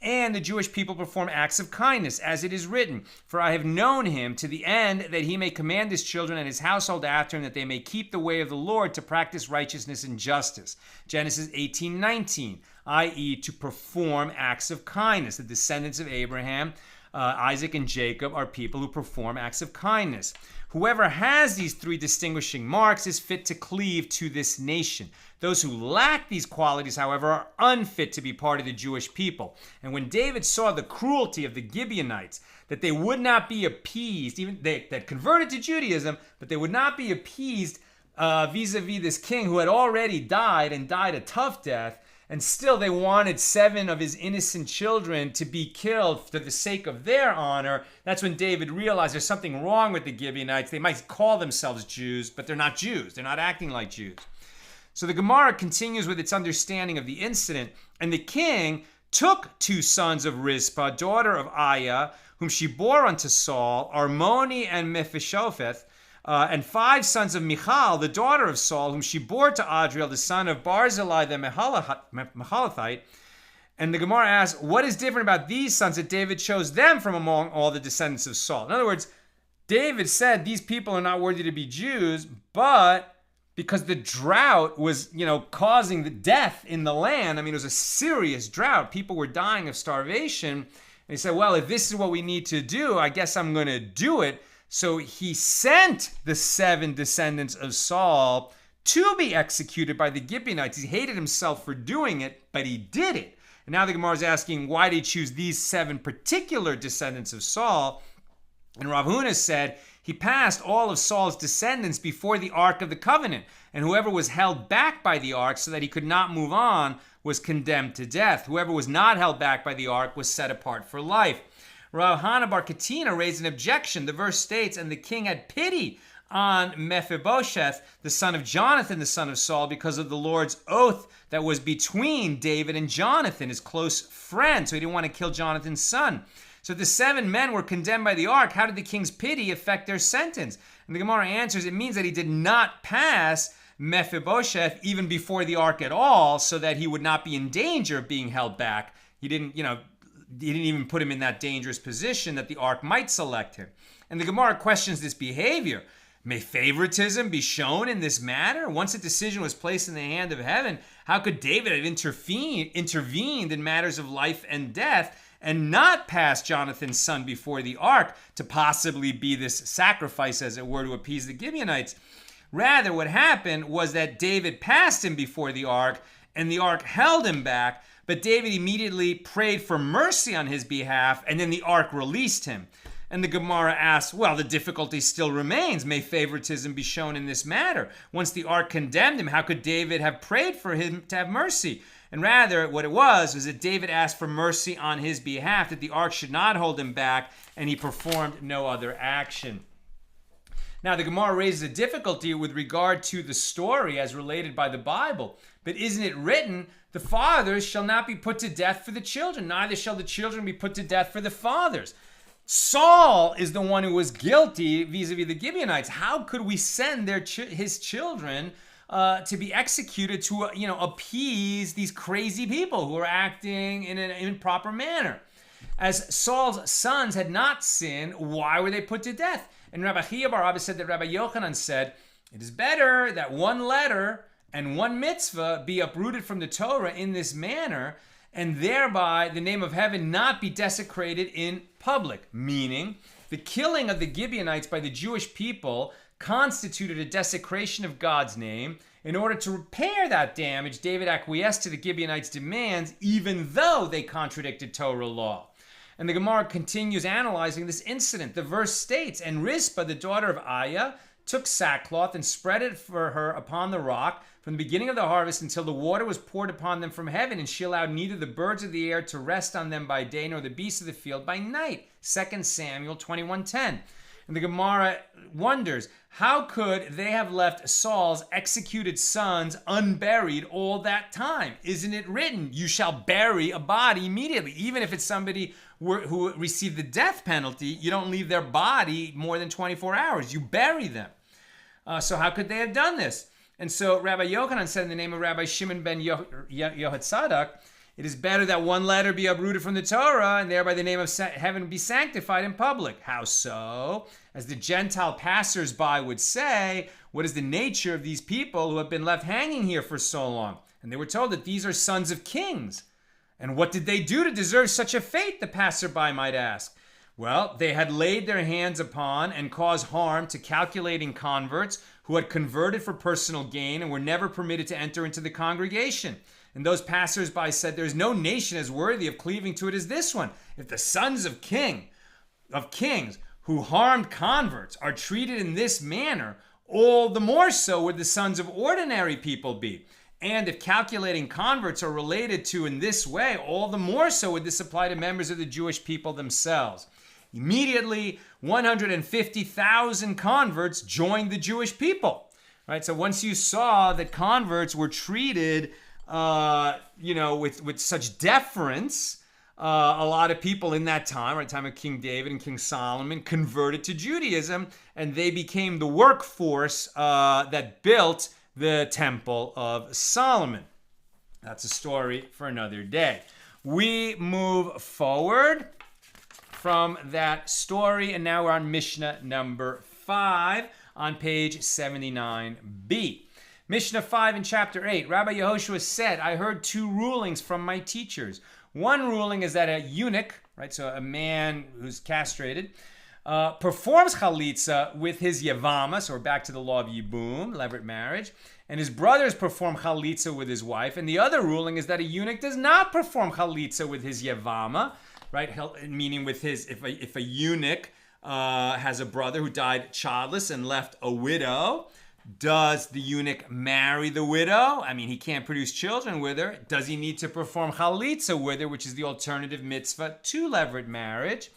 And the Jewish people perform acts of kindness, as it is written, for I have known him to the end that he may command his children and his household after him, that they may keep the way of the Lord to practice righteousness and justice. Genesis 18:19, i.e. to perform acts of kindness. The descendants of Abraham, Isaac, and Jacob are people who perform acts of kindness. Whoever has these 3 distinguishing marks is fit to cleave to this nation. Those who lack these qualities, however, are unfit to be part of the Jewish people. And when David saw the cruelty of the Gibeonites, that they would not be appeased, even that converted to Judaism, but they would not be appeased vis-a-vis this king who had already died and died a tough death, And still they wanted 7 of his innocent children to be killed for the sake of their honor. That's when David realized there's something wrong with the Gibeonites. They might call themselves Jews, but they're not Jews. They're not acting like Jews. So the Gemara continues with its understanding of the incident. And the king took 2 sons of Rizpah, daughter of Aiah, whom she bore unto Saul, Armoni and Mephibosheth, and 5 sons of Michal, the daughter of Saul, whom she bore to Adriel, the son of Barzillai the Mahalathite. And the Gemara asks, what is different about these sons that David chose them from among all the descendants of Saul? In other words, David said these people are not worthy to be Jews, but because the drought was, causing the death in the land. I mean, it was a serious drought. People were dying of starvation. And he said, well, if this is what we need to do, I guess I'm going to do it. So he sent the 7 descendants of Saul to be executed by the Gibeonites. He hated himself for doing it, but he did it. And now the Gemara is asking, why did he choose these 7 particular descendants of Saul? And Rav Huna said, he passed all of Saul's descendants before the Ark of the Covenant, and whoever was held back by the Ark so that he could not move on was condemned to death. Whoever was not held back by the Ark was set apart for life. Rav Hana bar Katina raised an objection. The verse states, and the king had pity on Mephibosheth, the son of Jonathan, the son of Saul, because of the Lord's oath that was between David and Jonathan, his close friend. So he didn't want to kill Jonathan's son. So the 7 men were condemned by the ark. How did the king's pity affect their sentence? And the Gemara answers, it means that he did not pass Mephibosheth even before the ark at all, so that he would not be in danger of being held back. He didn't even put him in that dangerous position that the ark might select him. And the Gemara questions this behavior. May favoritism be shown in this matter? Once a decision was placed in the hand of heaven, how could David have intervened in matters of life and death and not pass Jonathan's son before the ark to possibly be this sacrifice, as it were, to appease the Gibeonites? Rather, what happened was that David passed him before the ark, and the ark held him back, but David immediately prayed for mercy on his behalf, and then the ark released him. And the Gemara asks, well, the difficulty still remains. May favoritism be shown in this matter? Once the ark condemned him, how could David have prayed for him to have mercy? And rather, what it was that David asked for mercy on his behalf, that the ark should not hold him back, and he performed no other action. Now, the Gemara raises a difficulty with regard to the story as related by the Bible. But isn't it written, the fathers shall not be put to death for the children, neither shall the children be put to death for the fathers? Saul is the one who was guilty vis-a-vis the Gibeonites. How could we send his children to be executed to appease these crazy people who are acting in an improper manner? As Saul's sons had not sinned, why were they put to death? And Rabbi Chiya bar Abba said that Rabbi Yochanan said, it is better that one letter and one mitzvah be uprooted from the Torah in this manner, and thereby the name of heaven not be desecrated in public. Meaning, the killing of the Gibeonites by the Jewish people constituted a desecration of God's name. In order to repair that damage, David acquiesced to the Gibeonites' demands, even though they contradicted Torah law. And the Gemara continues analyzing this incident. The verse states, and Rizpah, the daughter of Aiah, took sackcloth and spread it for her upon the rock from the beginning of the harvest until the water was poured upon them from heaven, and she allowed neither the birds of the air to rest on them by day nor the beasts of the field by night. 2 Samuel 21:10. And the Gemara wonders, how could they have left Saul's executed sons unburied all that time? Isn't it written, you shall bury a body immediately? Even if it's somebody who received the death penalty, you don't leave their body more than 24 hours. You bury them. So how could they have done this? And so Rabbi Yochanan said in the name of Rabbi Shimon ben Yohatzadak, it is better that one letter be uprooted from the Torah, and thereby the name of heaven be sanctified in public. How so? As the Gentile passers-by would say, what is the nature of these people who have been left hanging here for so long? And they were told that these are sons of kings. And what did they do to deserve such a fate, the passerby might ask? Well, they had laid their hands upon and caused harm to calculating converts who had converted for personal gain and were never permitted to enter into the congregation. And those passers-by said, there's no nation as worthy of cleaving to it as this one. If the sons of kings who harmed converts are treated in this manner, all the more so would the sons of ordinary people be. And if calculating converts are related to in this way, all the more so would this apply to members of the Jewish people themselves. Immediately, 150,000 converts joined the Jewish people. Right? So once you saw that converts were treated, with such deference, a lot of people in that time, right, time of King David and King Solomon, converted to Judaism, and they became the workforce that built the Temple of Solomon. That's a story for another day. We move forward from that story, and now we're on Mishnah number 5 on page 79b. Mishnah 5 in chapter 8. Rabbi Yehoshua said, I heard 2 rulings from my teachers. One ruling is that a eunuch, right, so a man who's castrated, performs chalitza with his yevamos, or back to the law of yibum, levirate marriage, and his brothers perform chalitza with his wife. And the other ruling is that a eunuch does not perform chalitza with his yevama, right, meaning with his, if a eunuch has a brother who died childless and left a widow, does the eunuch marry the widow? I mean, he can't produce children with her. Does he need to perform chalitza with her, which is the alternative mitzvah to levirate marriage?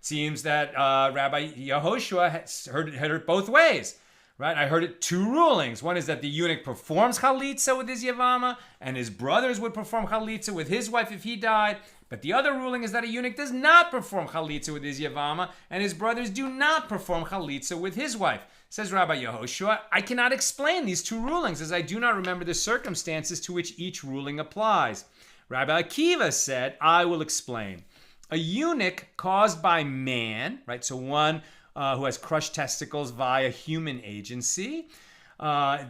Seems that Rabbi Yehoshua had heard it both ways, right? I heard it 2 rulings. One is that the eunuch performs chalitza with his yevama, and his brothers would perform chalitza with his wife if he died. But the other ruling is that a eunuch does not perform chalitza with his yevama, and his brothers do not perform chalitza with his wife. Says Rabbi Yehoshua, I cannot explain these 2 rulings, as I do not remember the circumstances to which each ruling applies. Rabbi Akiva said, I will explain. A eunuch caused by man, right, so one who has crushed testicles via human agency.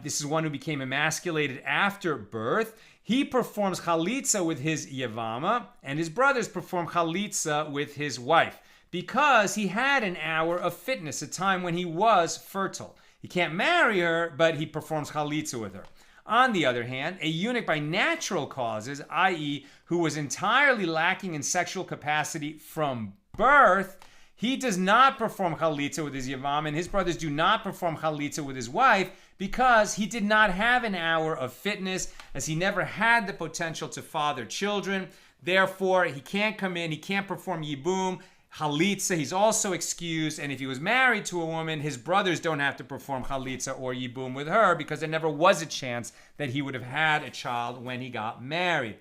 This is one who became emasculated after birth. He performs chalitza with his yevama, and his brothers perform chalitza with his wife, because he had an hour of fitness, a time when he was fertile. He can't marry her, but he performs chalitza with her. On the other hand, a eunuch by natural causes, i.e., who was entirely lacking in sexual capacity from birth, he does not perform chalitza with his yavam, and his brothers do not perform chalitza with his wife, because he did not have an hour of fitness, as he never had the potential to father children. Therefore, he can't come in, he can't perform yibum, chalitza, he's also excused, and if he was married to a woman, his brothers don't have to perform chalitza or yibum with her, because there never was a chance that he would have had a child when he got married.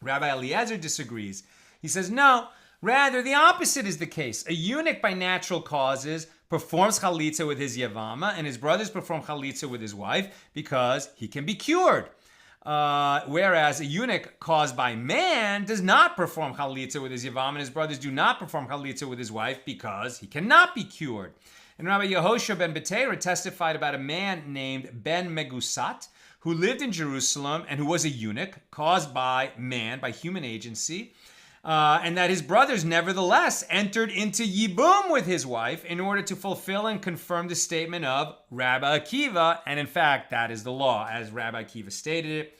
Rabbi Eliezer disagrees. He says, no, rather the opposite is the case. A eunuch by natural causes performs chalitza with his yevama, and his brothers perform chalitza with his wife, because he can be cured. Whereas a eunuch caused by man does not perform chalitza with his yavam, and his brothers do not perform chalitza with his wife, because he cannot be cured. And Rabbi Yehoshua ben Beteira testified about a man named Ben Megusat, who lived in Jerusalem and who was a eunuch caused by man, by human agency, and that his brothers nevertheless entered into yibum with his wife in order to fulfill and confirm the statement of Rabbi Akiva, and in fact, that is the law, as Rabbi Akiva stated it.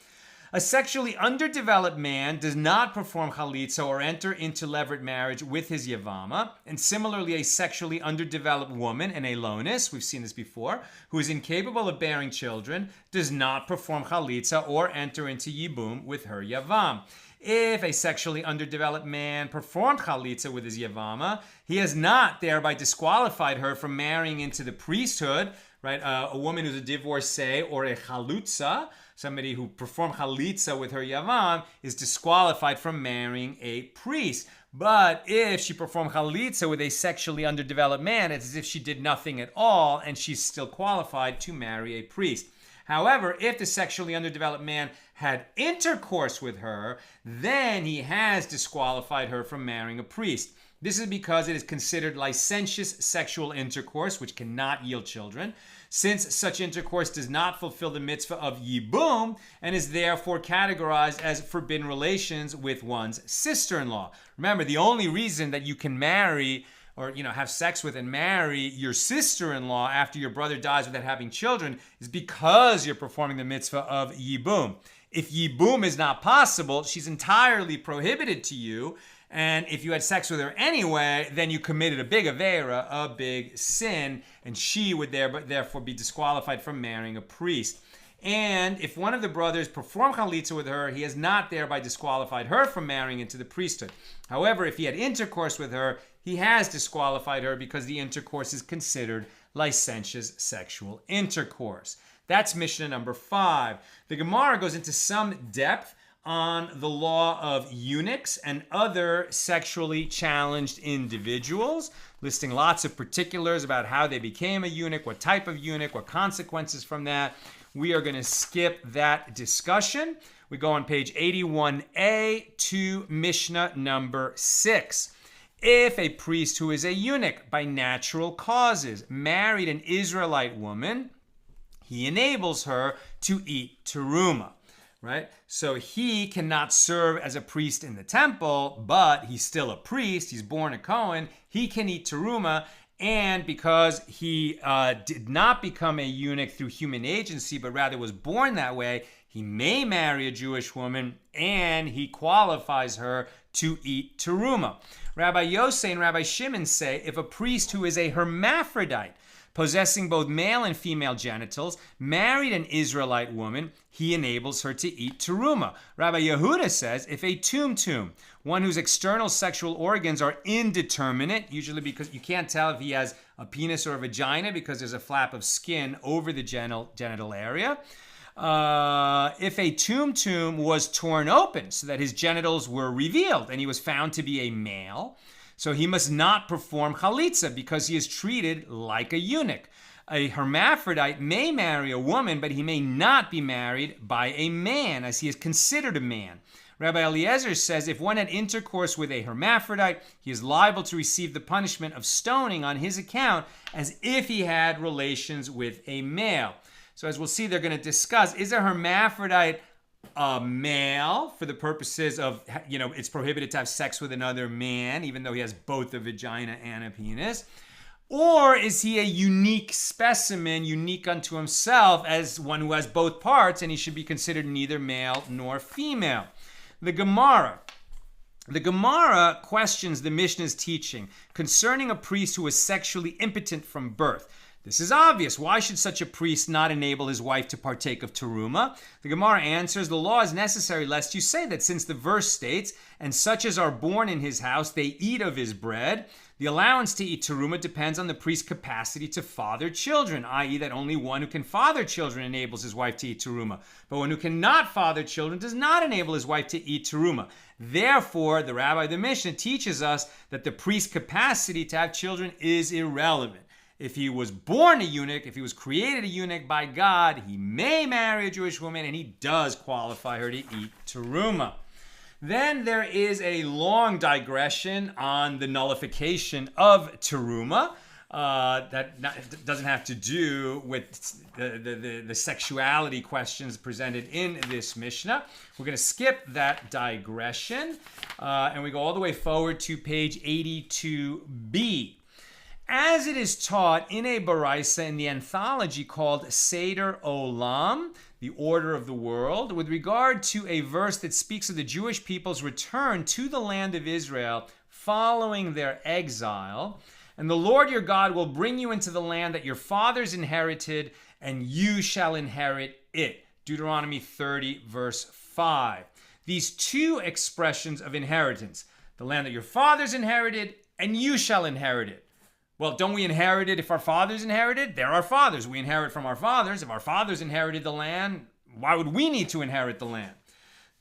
A sexually underdeveloped man does not perform chalitza or enter into levirate marriage with his yevama, and similarly, a sexually underdeveloped woman, an elonis, we've seen this before, who is incapable of bearing children, does not perform chalitza or enter into yibum with her yavam. If a sexually underdeveloped man performed chalitza with his yevama, he has not thereby disqualified her from marrying into the priesthood, right? A woman who's a divorcee or a chalutza, somebody who performed chalitza with her yavam, is disqualified from marrying a priest. But if she performed chalitza with a sexually underdeveloped man, it's as if she did nothing at all, and she's still qualified to marry a priest. However, if the sexually underdeveloped man had intercourse with her, then he has disqualified her from marrying a priest. This is because it is considered licentious sexual intercourse, which cannot yield children, since such intercourse does not fulfill the mitzvah of yibum and is therefore categorized as forbidden relations with one's sister-in-law. Remember, the only reason that you can marry or have sex with and marry your sister-in-law after your brother dies without having children is because you're performing the mitzvah of yibum. If yibum is not possible, she's entirely prohibited to you, and if you had sex with her anyway, then you committed a big avera, a big sin, and she would therefore be disqualified from marrying a priest. And if one of the brothers performed chalitza with her, he has not thereby disqualified her from marrying into the priesthood. However, if he had intercourse with her, he has disqualified her because the intercourse is considered licentious sexual intercourse. That's Mishnah number 5. The Gemara goes into some depth on the law of eunuchs and other sexually challenged individuals, listing lots of particulars about how they became a eunuch, what type of eunuch, what consequences from that. We are going to skip that discussion. We go on page 81a to Mishnah number 6. If a priest who is a eunuch by natural causes married an Israelite woman, he enables her to eat teruma, right? So he cannot serve as a priest in the temple, but he's still a priest. He's born a Cohen. He can eat teruma. And because he did not become a eunuch through human agency, but rather was born that way, he may marry a Jewish woman, and he qualifies her to eat teruma. Rabbi Yosei and Rabbi Shimon say if a priest who is a hermaphrodite, possessing both male and female genitals, married an Israelite woman, he enables her to eat teruma. Rabbi Yehuda says if a tumtum, one whose external sexual organs are indeterminate, usually because you can't tell if he has a penis or a vagina because there's a flap of skin over the genital area. If a tumtum was torn open so that his genitals were revealed and he was found to be a male, so he must not perform chalitza because he is treated like a eunuch. A hermaphrodite may marry a woman, but he may not be married by a man as he is considered a man. Rabbi Eliezer says if one had intercourse with a hermaphrodite, he is liable to receive the punishment of stoning on his account as if he had relations with a male. So as we'll see, they're going to discuss, is a hermaphrodite a male for the purposes of, it's prohibited to have sex with another man, even though he has both a vagina and a penis? Or is he a unique specimen, unique unto himself, as one who has both parts, and he should be considered neither male nor female? The Gemara questions the Mishnah's teaching concerning a priest who is sexually impotent from birth. This is obvious. Why should such a priest not enable his wife to partake of teruma? The Gemara answers, the law is necessary lest you say that since the verse states, and such as are born in his house, they eat of his bread. The allowance to eat teruma depends on the priest's capacity to father children, i.e. that only one who can father children enables his wife to eat teruma. But one who cannot father children does not enable his wife to eat teruma. Therefore, the Rabbi of the Mishnah teaches us that the priest's capacity to have children is irrelevant. If he was born a eunuch, if he was created a eunuch by God, he may marry a Jewish woman, and he does qualify her to eat teruma. Then there is a long digression on the nullification of teruma that doesn't have to do with the sexuality questions presented in this Mishnah. We're going to skip that digression, and we go all the way forward to page 82b. As it is taught in a baraisa in the anthology called Seder Olam, the order of the world, with regard to a verse that speaks of the Jewish people's return to the land of Israel following their exile, and the Lord your God will bring you into the land that your fathers inherited, and you shall inherit it. Deuteronomy 30, verse 5. These two expressions of inheritance, the land that your fathers inherited, and you shall inherit it. Well, don't we inherit it if our fathers inherited? They're our fathers. We inherit from our fathers. If our fathers inherited the land, why would we need to inherit the land?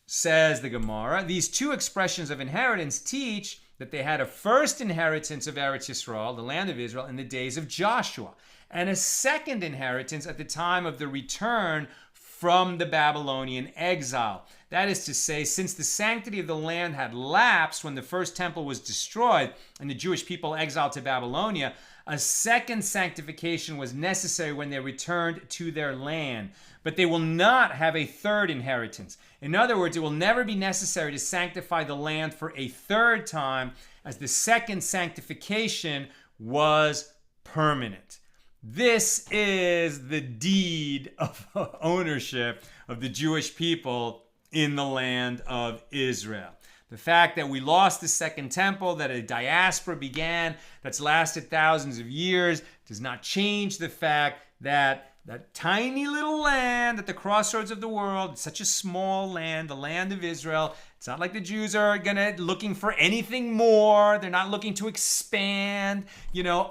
Says the Gemara, these two expressions of inheritance teach that they had a first inheritance of Eretz Yisrael, the land of Israel, in the days of Joshua, and a second inheritance at the time of the return from the Babylonian exile. That is to say, since the sanctity of the land had lapsed when the first temple was destroyed and the Jewish people exiled to Babylonia, a second sanctification was necessary when they returned to their land. But they will not have a third inheritance. In other words, it will never be necessary to sanctify the land for a third time, as the second sanctification was permanent. This is the deed of ownership of the Jewish people in the land of Israel. The fact that we lost the second temple, that a diaspora began that's lasted thousands of years, does not change the fact that that tiny little land at the crossroads of the world. It's such a small land, the land of Israel. It's not like the Jews are looking for anything more. They're not looking to expand,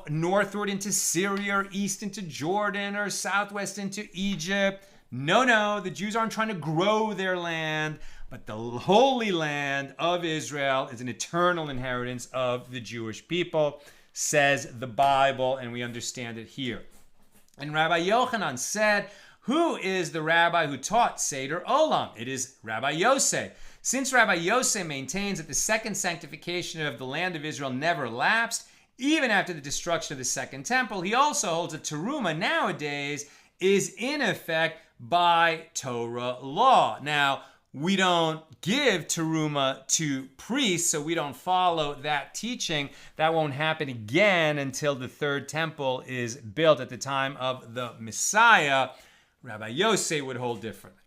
northward into Syria or east into Jordan or southwest into Egypt. No, the Jews aren't trying to grow their land, but the Holy Land of Israel is an eternal inheritance of the Jewish people, says the Bible, and we understand it here. And Rabbi Yochanan said, who is the rabbi who taught Seder Olam? It is Rabbi Yosef. Since Rabbi Yosef maintains that the second sanctification of the land of Israel never lapsed, even after the destruction of the second temple, he also holds that teruma nowadays is in effect by Torah law. Now, we don't give teruma to priests, so we don't follow that teaching. That won't happen again until the third temple is built at the time of the Messiah. Rabbi Yosef would hold differently.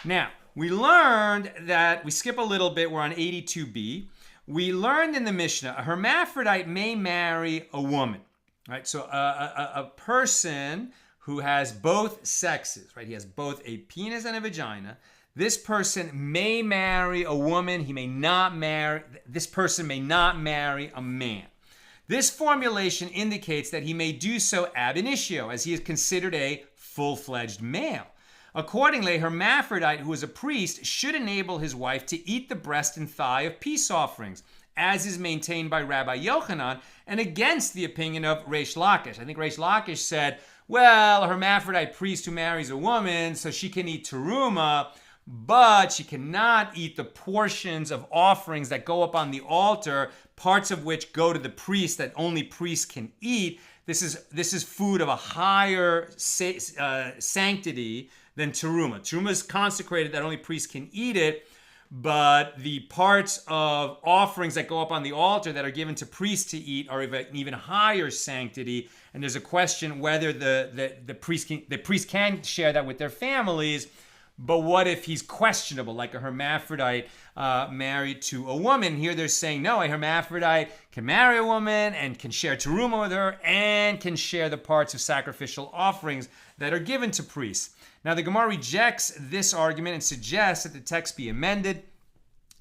Now, we learned that, we skip a little bit, we're on 82b. We learned in the Mishnah, a hermaphrodite may marry a woman. Right? So a person who has both sexes, right? He has both a penis and a vagina. This person may marry a woman. This person may not marry a man. This formulation indicates that he may do so ab initio, as he is considered a full-fledged male. Accordingly, a hermaphrodite who is a priest should enable his wife to eat the breast and thigh of peace offerings, as is maintained by Rabbi Yochanan, and against the opinion of Reish Lakish. I think Reish Lakish said, well, a hermaphrodite priest who marries a woman, so she can eat teruma, but she cannot eat the portions of offerings that go up on the altar, parts of which go to the priest that only priests can eat. This is food of a higher sanctity than teruma. Teruma is consecrated that only priests can eat it, but the parts of offerings that go up on the altar that are given to priests to eat are of an even higher sanctity. And there's a question whether the priest can share that with their families. But what if he's questionable, like a hermaphrodite married to a woman? Here they're saying, no, a hermaphrodite can marry a woman and can share teruma with her and can share the parts of sacrificial offerings that are given to priests. Now, the Gemara rejects this argument and suggests that the text be amended,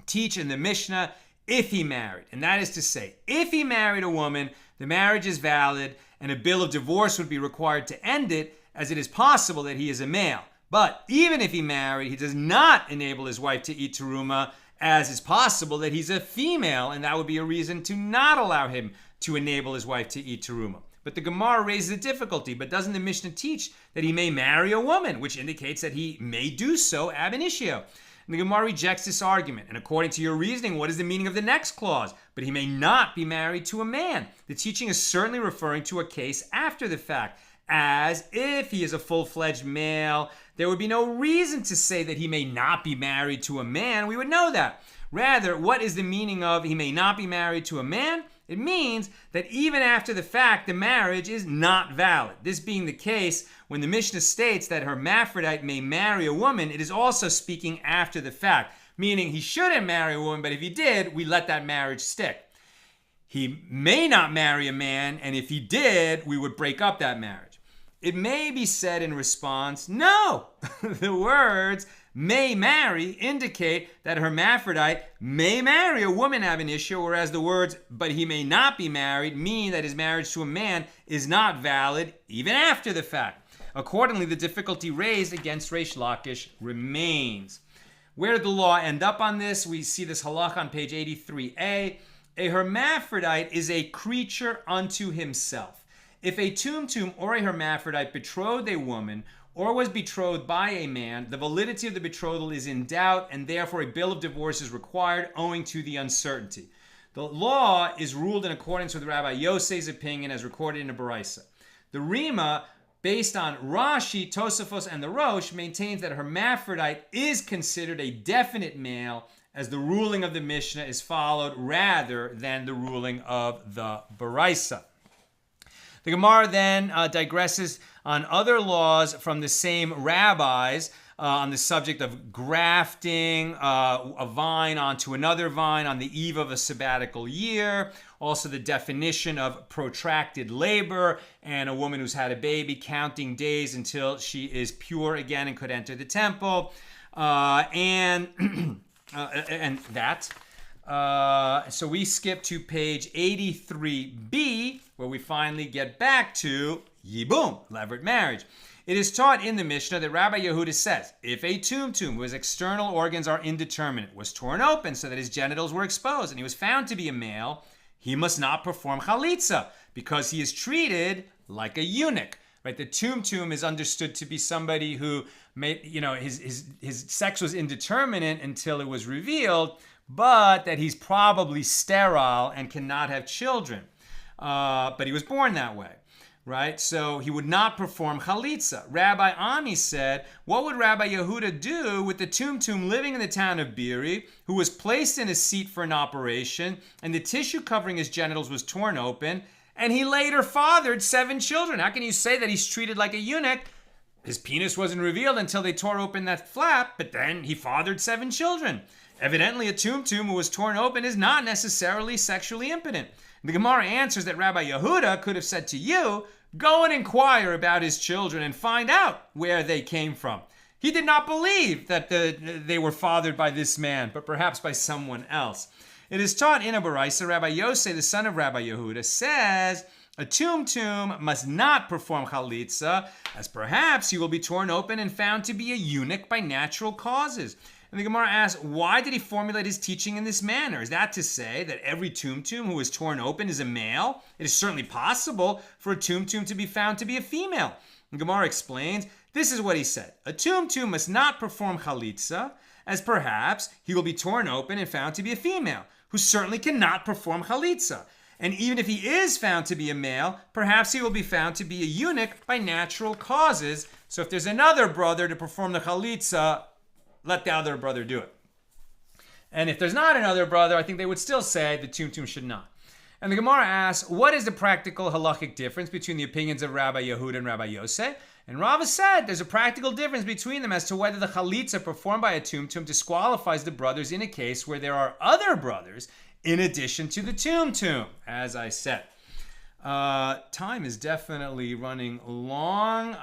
teach in the Mishnah, if he married. And that is to say, if he married a woman, the marriage is valid and a bill of divorce would be required to end it, as it is possible that he is a male. But even if he married, he does not enable his wife to eat teruma, as is possible that he's a female, and that would be a reason to not allow him to enable his wife to eat teruma. But the Gemara raises a difficulty. But doesn't the Mishnah teach that he may marry a woman, which indicates that he may do so ab initio? And the Gemara rejects this argument. And according to your reasoning, what is the meaning of the next clause? But he may not be married to a man. The teaching is certainly referring to a case after the fact, as if he is a full-fledged male, there would be no reason to say that he may not be married to a man. We would know that. Rather, what is the meaning of he may not be married to a man? It means that even after the fact, the marriage is not valid. This being the case, when the Mishnah states that hermaphrodite may marry a woman, it is also speaking after the fact, meaning he shouldn't marry a woman, but if he did, we let that marriage stick. He may not marry a man, and if he did, we would break up that marriage. It may be said in response, no, the words may marry indicate that a hermaphrodite may marry a woman ab initio, whereas the words, but he may not be married, mean that his marriage to a man is not valid even after the fact. Accordingly, the difficulty raised against Reish Lakish remains. Where did the law end up on this? We see this halach on page 83a. A hermaphrodite is a creature unto himself. If a tumtum or a hermaphrodite betrothed a woman or was betrothed by a man, the validity of the betrothal is in doubt, and therefore a bill of divorce is required owing to the uncertainty. The law is ruled in accordance with Rabbi Yosef's opinion as recorded in the Baraisa. The Rima, based on Rashi, Tosafos, and the Rosh, maintains that a hermaphrodite is considered a definite male, as the ruling of the Mishnah is followed rather than the ruling of the Baraisa. The Gemara then digresses on other laws from the same rabbis on the subject of grafting a vine onto another vine on the eve of a sabbatical year. Also the definition of protracted labor and a woman who's had a baby counting days until she is pure again and could enter the temple. And that. So we skip to page 83b, where we finally get back to yibum, levirate marriage. It is taught in the Mishnah that Rabbi Yehuda says, if a tumtum whose external organs are indeterminate was torn open so that his genitals were exposed and he was found to be a male, he must not perform chalitza because he is treated like a eunuch. Right? The tumtum is understood to be somebody who made, his sex was indeterminate until it was revealed, but that he's probably sterile and cannot have children. But he was born that way. Right? So he would not perform chalitza. Rabbi Ami said, what would Rabbi Yehuda do with the tumtum living in the town of Biri, who was placed in a seat for an operation, and the tissue covering his genitals was torn open, and he later fathered 7 children? How can you say that he's treated like a eunuch? His penis wasn't revealed until they tore open that flap, but then he fathered 7 children. Evidently, a tumtum who was torn open is not necessarily sexually impotent. The Gemara answers that Rabbi Yehuda could have said to you, go and inquire about his children and find out where they came from. He did not believe that they were fathered by this man, but perhaps by someone else. It is taught in a Baraisa, Rabbi Yosei, the son of Rabbi Yehuda, says, a tumtum must not perform chalitza, as perhaps he will be torn open and found to be a eunuch by natural causes. And the Gemara asks, why did he formulate his teaching in this manner? Is that to say that every tumtum who is torn open is a male? It is certainly possible for a tumtum to be found to be a female. And Gemara explains, this is what he said. A tumtum must not perform chalitza, as perhaps he will be torn open and found to be a female, who certainly cannot perform chalitza. And even if he is found to be a male, perhaps he will be found to be a eunuch by natural causes. So if there's another brother to perform the chalitza, let the other brother do it. And if there's not another brother, I think they would still say the tumtum should not. And the Gemara asks, what is the practical halachic difference between the opinions of Rabbi Yehuda and Rabbi Yosei? And Rava said there's a practical difference between them as to whether the chalitza performed by a tumtum disqualifies the brothers in a case where there are other brothers in addition to the tumtum, as I said. Time is definitely running long.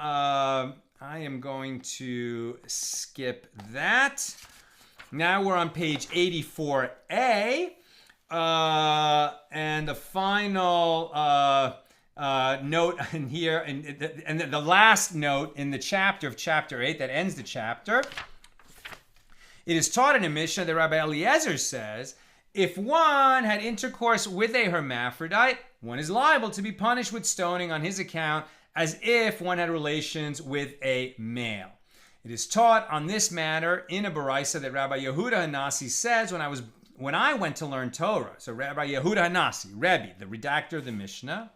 I am going to skip that. Now we're on page 84a. And the final note in here, and the last note in the chapter of chapter 8 that ends the chapter. It is taught in a Mishnah that Rabbi Eliezer says, if one had intercourse with a hermaphrodite, one is liable to be punished with stoning on his account as if one had relations with a male. It is taught on this matter in a Baraisa that Rabbi Yehuda Hanasi says when I went to learn Torah. So Rabbi Yehuda Hanasi, Rebbe, the redactor of the Mishnah,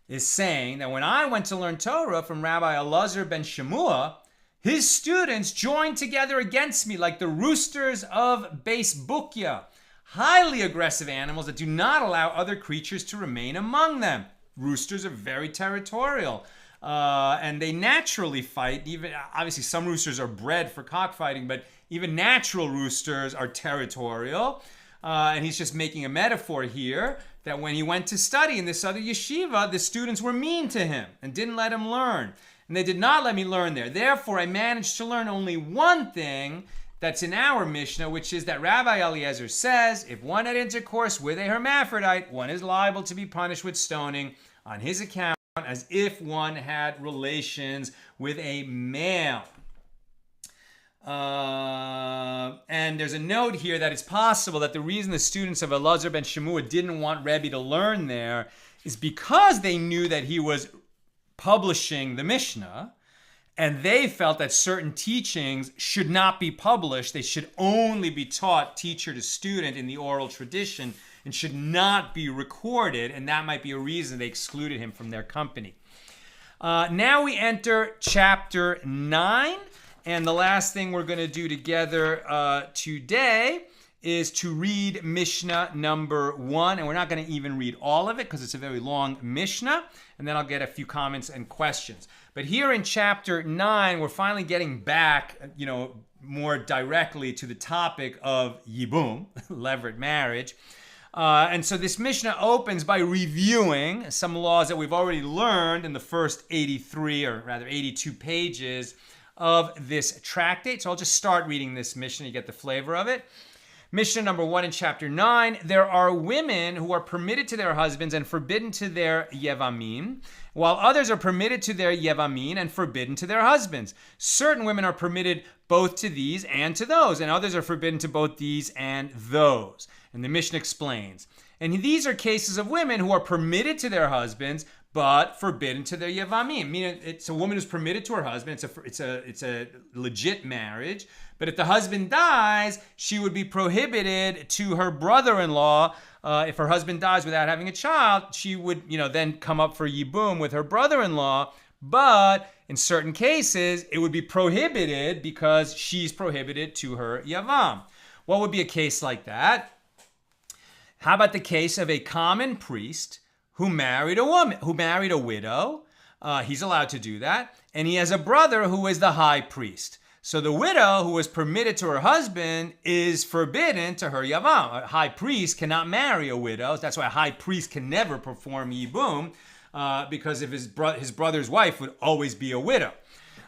is saying that when I went to learn Torah from Rabbi Elazar ben Shemua, his students joined together against me like the roosters of Beis Bukya, highly aggressive animals that do not allow other creatures to remain among them. Roosters are very territorial, and they naturally fight. Even obviously, some roosters are bred for cockfighting, but even natural roosters are territorial. And he's just making a metaphor here that when he went to study in this other yeshiva, the students were mean to him and didn't let him learn. And they did not let me learn there. Therefore, I managed to learn only one thing that's in our Mishnah, which is that Rabbi Eliezer says, if one had intercourse with a hermaphrodite, one is liable to be punished with stoning on his account as if one had relations with a male. And there's a note here that it's possible that the reason the students of Elazar ben Shemua didn't want Rebbe to learn there is because they knew that he was publishing the Mishnah, and they felt that certain teachings should not be published. They should only be taught teacher to student in the oral tradition and should not be recorded, and that might be a reason they excluded him from their company. Now we enter chapter 9, and the last thing we're going to do together today is to read Mishnah number 1. And we're not going to even read all of it because it's a very long Mishnah. And then I'll get a few comments and questions. But here in chapter 9, we're finally getting back, more directly to the topic of yibum, levirate marriage. And so this Mishnah opens by reviewing some laws that we've already learned in the first 83, or rather 82 pages of this tractate. So I'll just start reading this Mishnah. You get the flavor of it. Mishnah number 1 in chapter 9. There are women who are permitted to their husbands and forbidden to their yevamim, while others are permitted to their yevamim and forbidden to their husbands. Certain women are permitted both to these and to those, and others are forbidden to both these and those. And the Mishnah explains. And these are cases of women who are permitted to their husbands, but forbidden to their yevamim. Meaning, it's a woman who's permitted to her husband. It's a legit marriage. But if the husband dies, she would be prohibited to her brother-in-law. If her husband dies without having a child, she would, then come up for yibum with her brother-in-law. But in certain cases, it would be prohibited because she's prohibited to her yavam. What would be a case like that? How about the case of a common priest who married a woman, who married a widow? He's allowed to do that. And he has a brother who is the high priest. So the widow who was permitted to her husband is forbidden to her yavam. A high priest cannot marry a widow. That's why a high priest can never perform yibum, because if his brother's wife would always be a widow.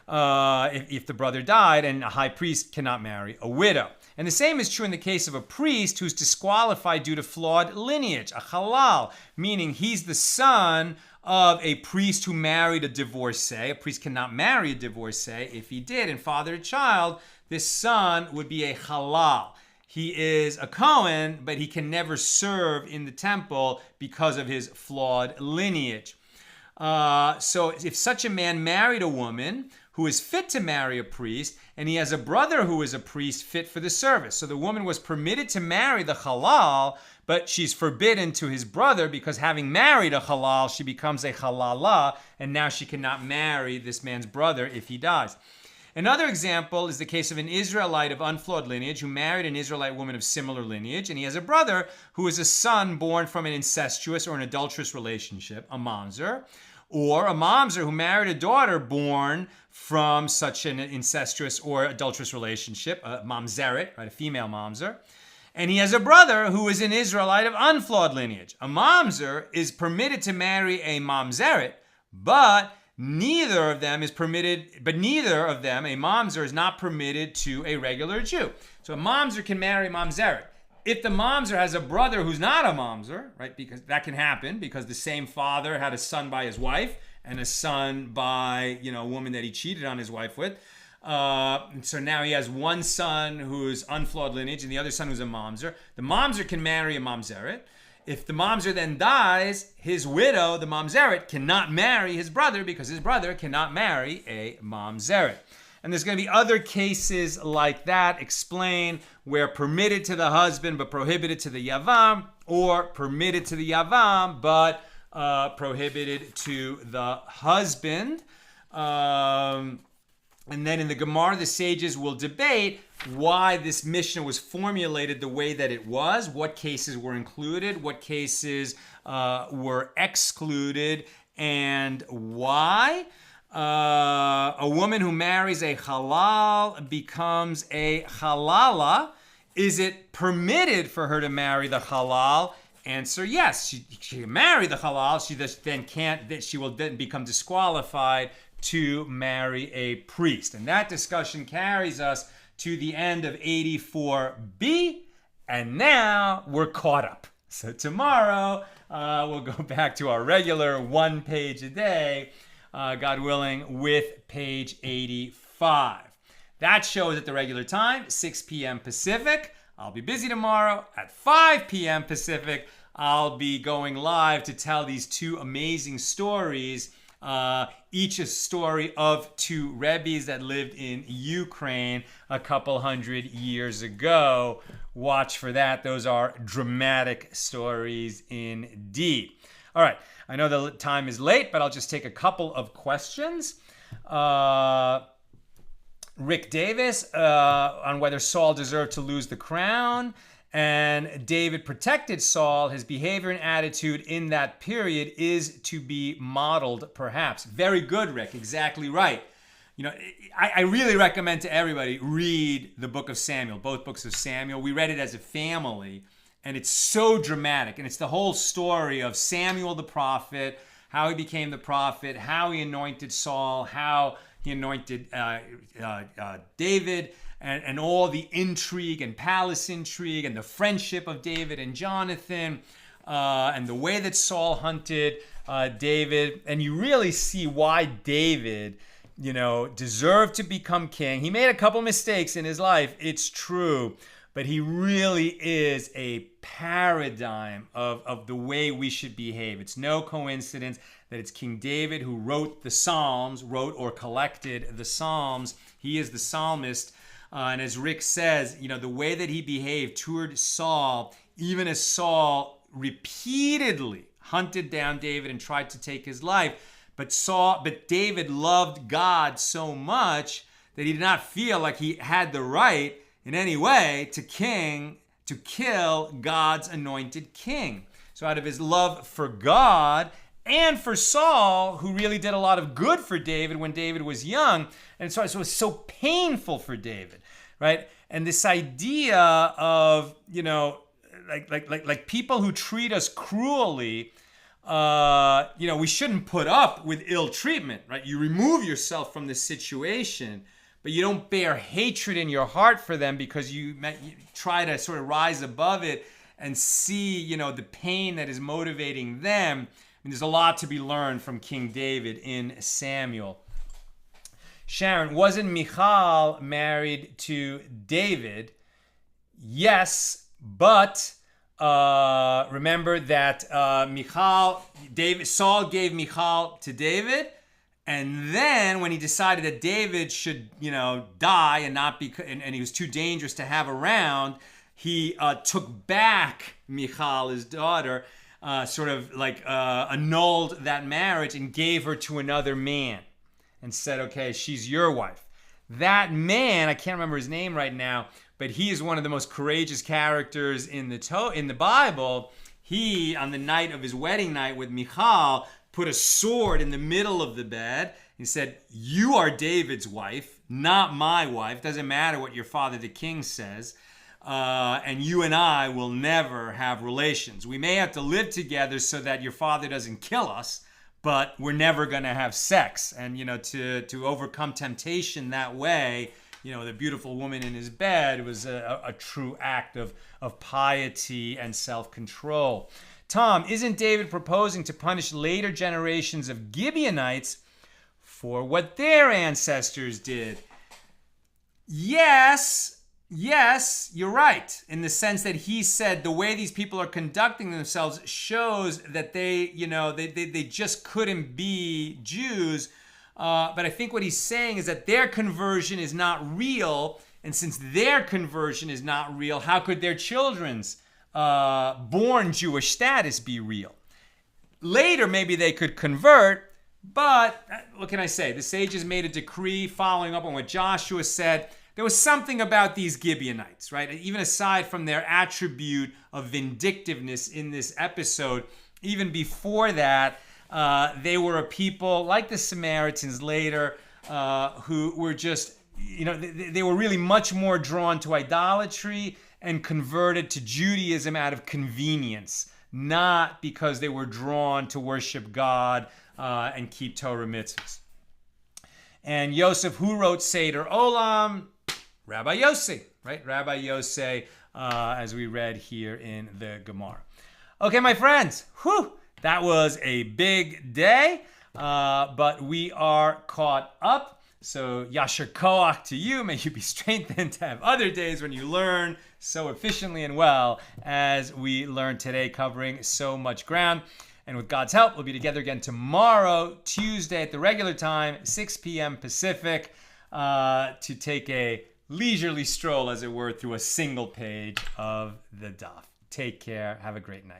If the brother died, and a high priest cannot marry a widow. And the same is true in the case of a priest who's disqualified due to flawed lineage, a halal, meaning he's the son of a priest who married a divorcee. A priest cannot marry a divorcee. If he did and fathered a child, this son would be a halal. He is a Kohen, but he can never serve in the temple because of his flawed lineage. So if such a man married a woman who is fit to marry a priest, and he has a brother who is a priest fit for the service. So the woman was permitted to marry the halal, but she's forbidden to his brother because having married a halal, she becomes a halala, and now she cannot marry this man's brother if he dies. Another example is the case of an Israelite of unflawed lineage who married an Israelite woman of similar lineage, and he has a brother who is a son born from an incestuous or an adulterous relationship, a mamzer, or a mamzer who married a daughter born from such an incestuous or adulterous relationship, a mamzeret, right, a female mamzer. And he has a brother who is an Israelite of unflawed lineage. A mamzer is permitted to marry a mamzeret, but neither of them, a mamzer is not permitted to a regular Jew. So a mamzer can marry a mamzeret. If the mamzer has a brother who's not a mamzer, right, because that can happen because the same father had a son by his wife and a son by, a woman that he cheated on his wife with. So now he has one son who's unflawed lineage and the other son who's a mamzer. The mamzer can marry a mamzeret. If the mamzer then dies, his widow, the mamzeret, cannot marry his brother because his brother cannot marry a mamzeret. And there's going to be other cases like that explained where permitted to the husband but prohibited to the yavam, or permitted to the yavam but prohibited to the husband. And then in the Gemara, the sages will debate why this Mishnah was formulated the way that it was, what cases were included, what cases were excluded, and why. A woman who marries a halal becomes a halala. Is it permitted for her to marry the halal? Answer: yes. She can marry the halal. She will then become disqualified to marry a priest. And that discussion carries us to the end of 84b. And now we're caught up. So tomorrow we'll go back to our regular 1 page a day. God willing, with page 85. That show is at the regular time, 6 p.m. Pacific. I'll be busy tomorrow at 5 p.m. Pacific. I'll be going live to tell these 2 amazing stories, each a story of 2 rebbes that lived in Ukraine a couple hundred years ago. Watch for that. Those are dramatic stories indeed. All right. I know the time is late, but I'll just take a couple of questions. Rick Davis on whether Saul deserved to lose the crown. And David protected Saul. His behavior and attitude in that period is to be modeled, perhaps. Very good, Rick. Exactly right. You know, I really recommend to everybody read the book of Samuel, both books of Samuel. We read it as a family, and it's so dramatic. And it's the whole story of Samuel the prophet, how he became the prophet, how he anointed Saul, how he anointed David, and all the intrigue and palace intrigue and the friendship of David and Jonathan, and the way that Saul hunted David. And you really see why David, you know, deserved to become king. He made a couple mistakes in his life, it's true, but he really is a paradigm of the way we should behave. It's no coincidence that it's King David who wrote the Psalms, wrote or collected the Psalms. He is the psalmist. And as Rick says, you know, the way that he behaved toward Saul, even as Saul repeatedly hunted down David and tried to take his life, but David loved God so much that he did not feel like he had the right in any way to kill God's anointed king. So out of his love for God and for Saul, who really did a lot of good for David when David was young, and so it was so painful for David, right? And this idea of, you know, like people who treat us cruelly, you know, we shouldn't put up with ill treatment, right? You remove yourself from the situation, but you don't bear hatred in your heart for them because you try to sort of rise above it and see, you know, the pain that is motivating them. I mean, there's a lot to be learned from King David in Samuel. Sharon, wasn't Michal married to David? Yes, but remember that Saul gave Michal to David, and then when he decided that David should, you know, die and not be, and he was too dangerous to have around, he took back Michal, his daughter, sort of like annulled that marriage and gave her to another man and said, okay, she's your wife. That man, I can't remember his name right now, but he is one of the most courageous characters in the Bible. He, on the night of his wedding night with Michal, put a sword in the middle of the bed. He said, you are David's wife, not my wife. Doesn't matter what your father, the king, says. And you and I will never have relations. We may have to live together so that your father doesn't kill us, but we're never going to have sex. And, you know, to overcome temptation that way, you know, the beautiful woman in his bed was a true act of piety and self-control. Tom, isn't David proposing to punish later generations of Gibeonites for what their ancestors did? Yes, you're right. In the sense that he said the way these people are conducting themselves shows that they just couldn't be Jews. But I think what he's saying is that their conversion is not real. And since their conversion is not real, how could their children's born Jewish status be real? Later, maybe they could convert, but what can I say? The sages made a decree following up on what Joshua said. There was something about these Gibeonites, right? Even aside from their attribute of vindictiveness in this episode, even before that, they were a people like the Samaritans later who were just, you know, they were really much more drawn to idolatry and converted to Judaism out of convenience, not because they were drawn to worship God and keep Torah mitzvahs. And Yosef, who wrote Seder Olam? Rabbi Yossi, right? Rabbi Yossi, as we read here in the Gemara. Okay, my friends, that was a big day, but we are caught up. So Yasher Koach to you. May you be strengthened to have other days when you learn so efficiently and well as we learned today, covering so much ground. And with God's help, we'll be together again tomorrow, Tuesday at the regular time, 6 p.m. Pacific, to take a leisurely stroll, as it were, through a single page of the daf. Take care. Have a great night.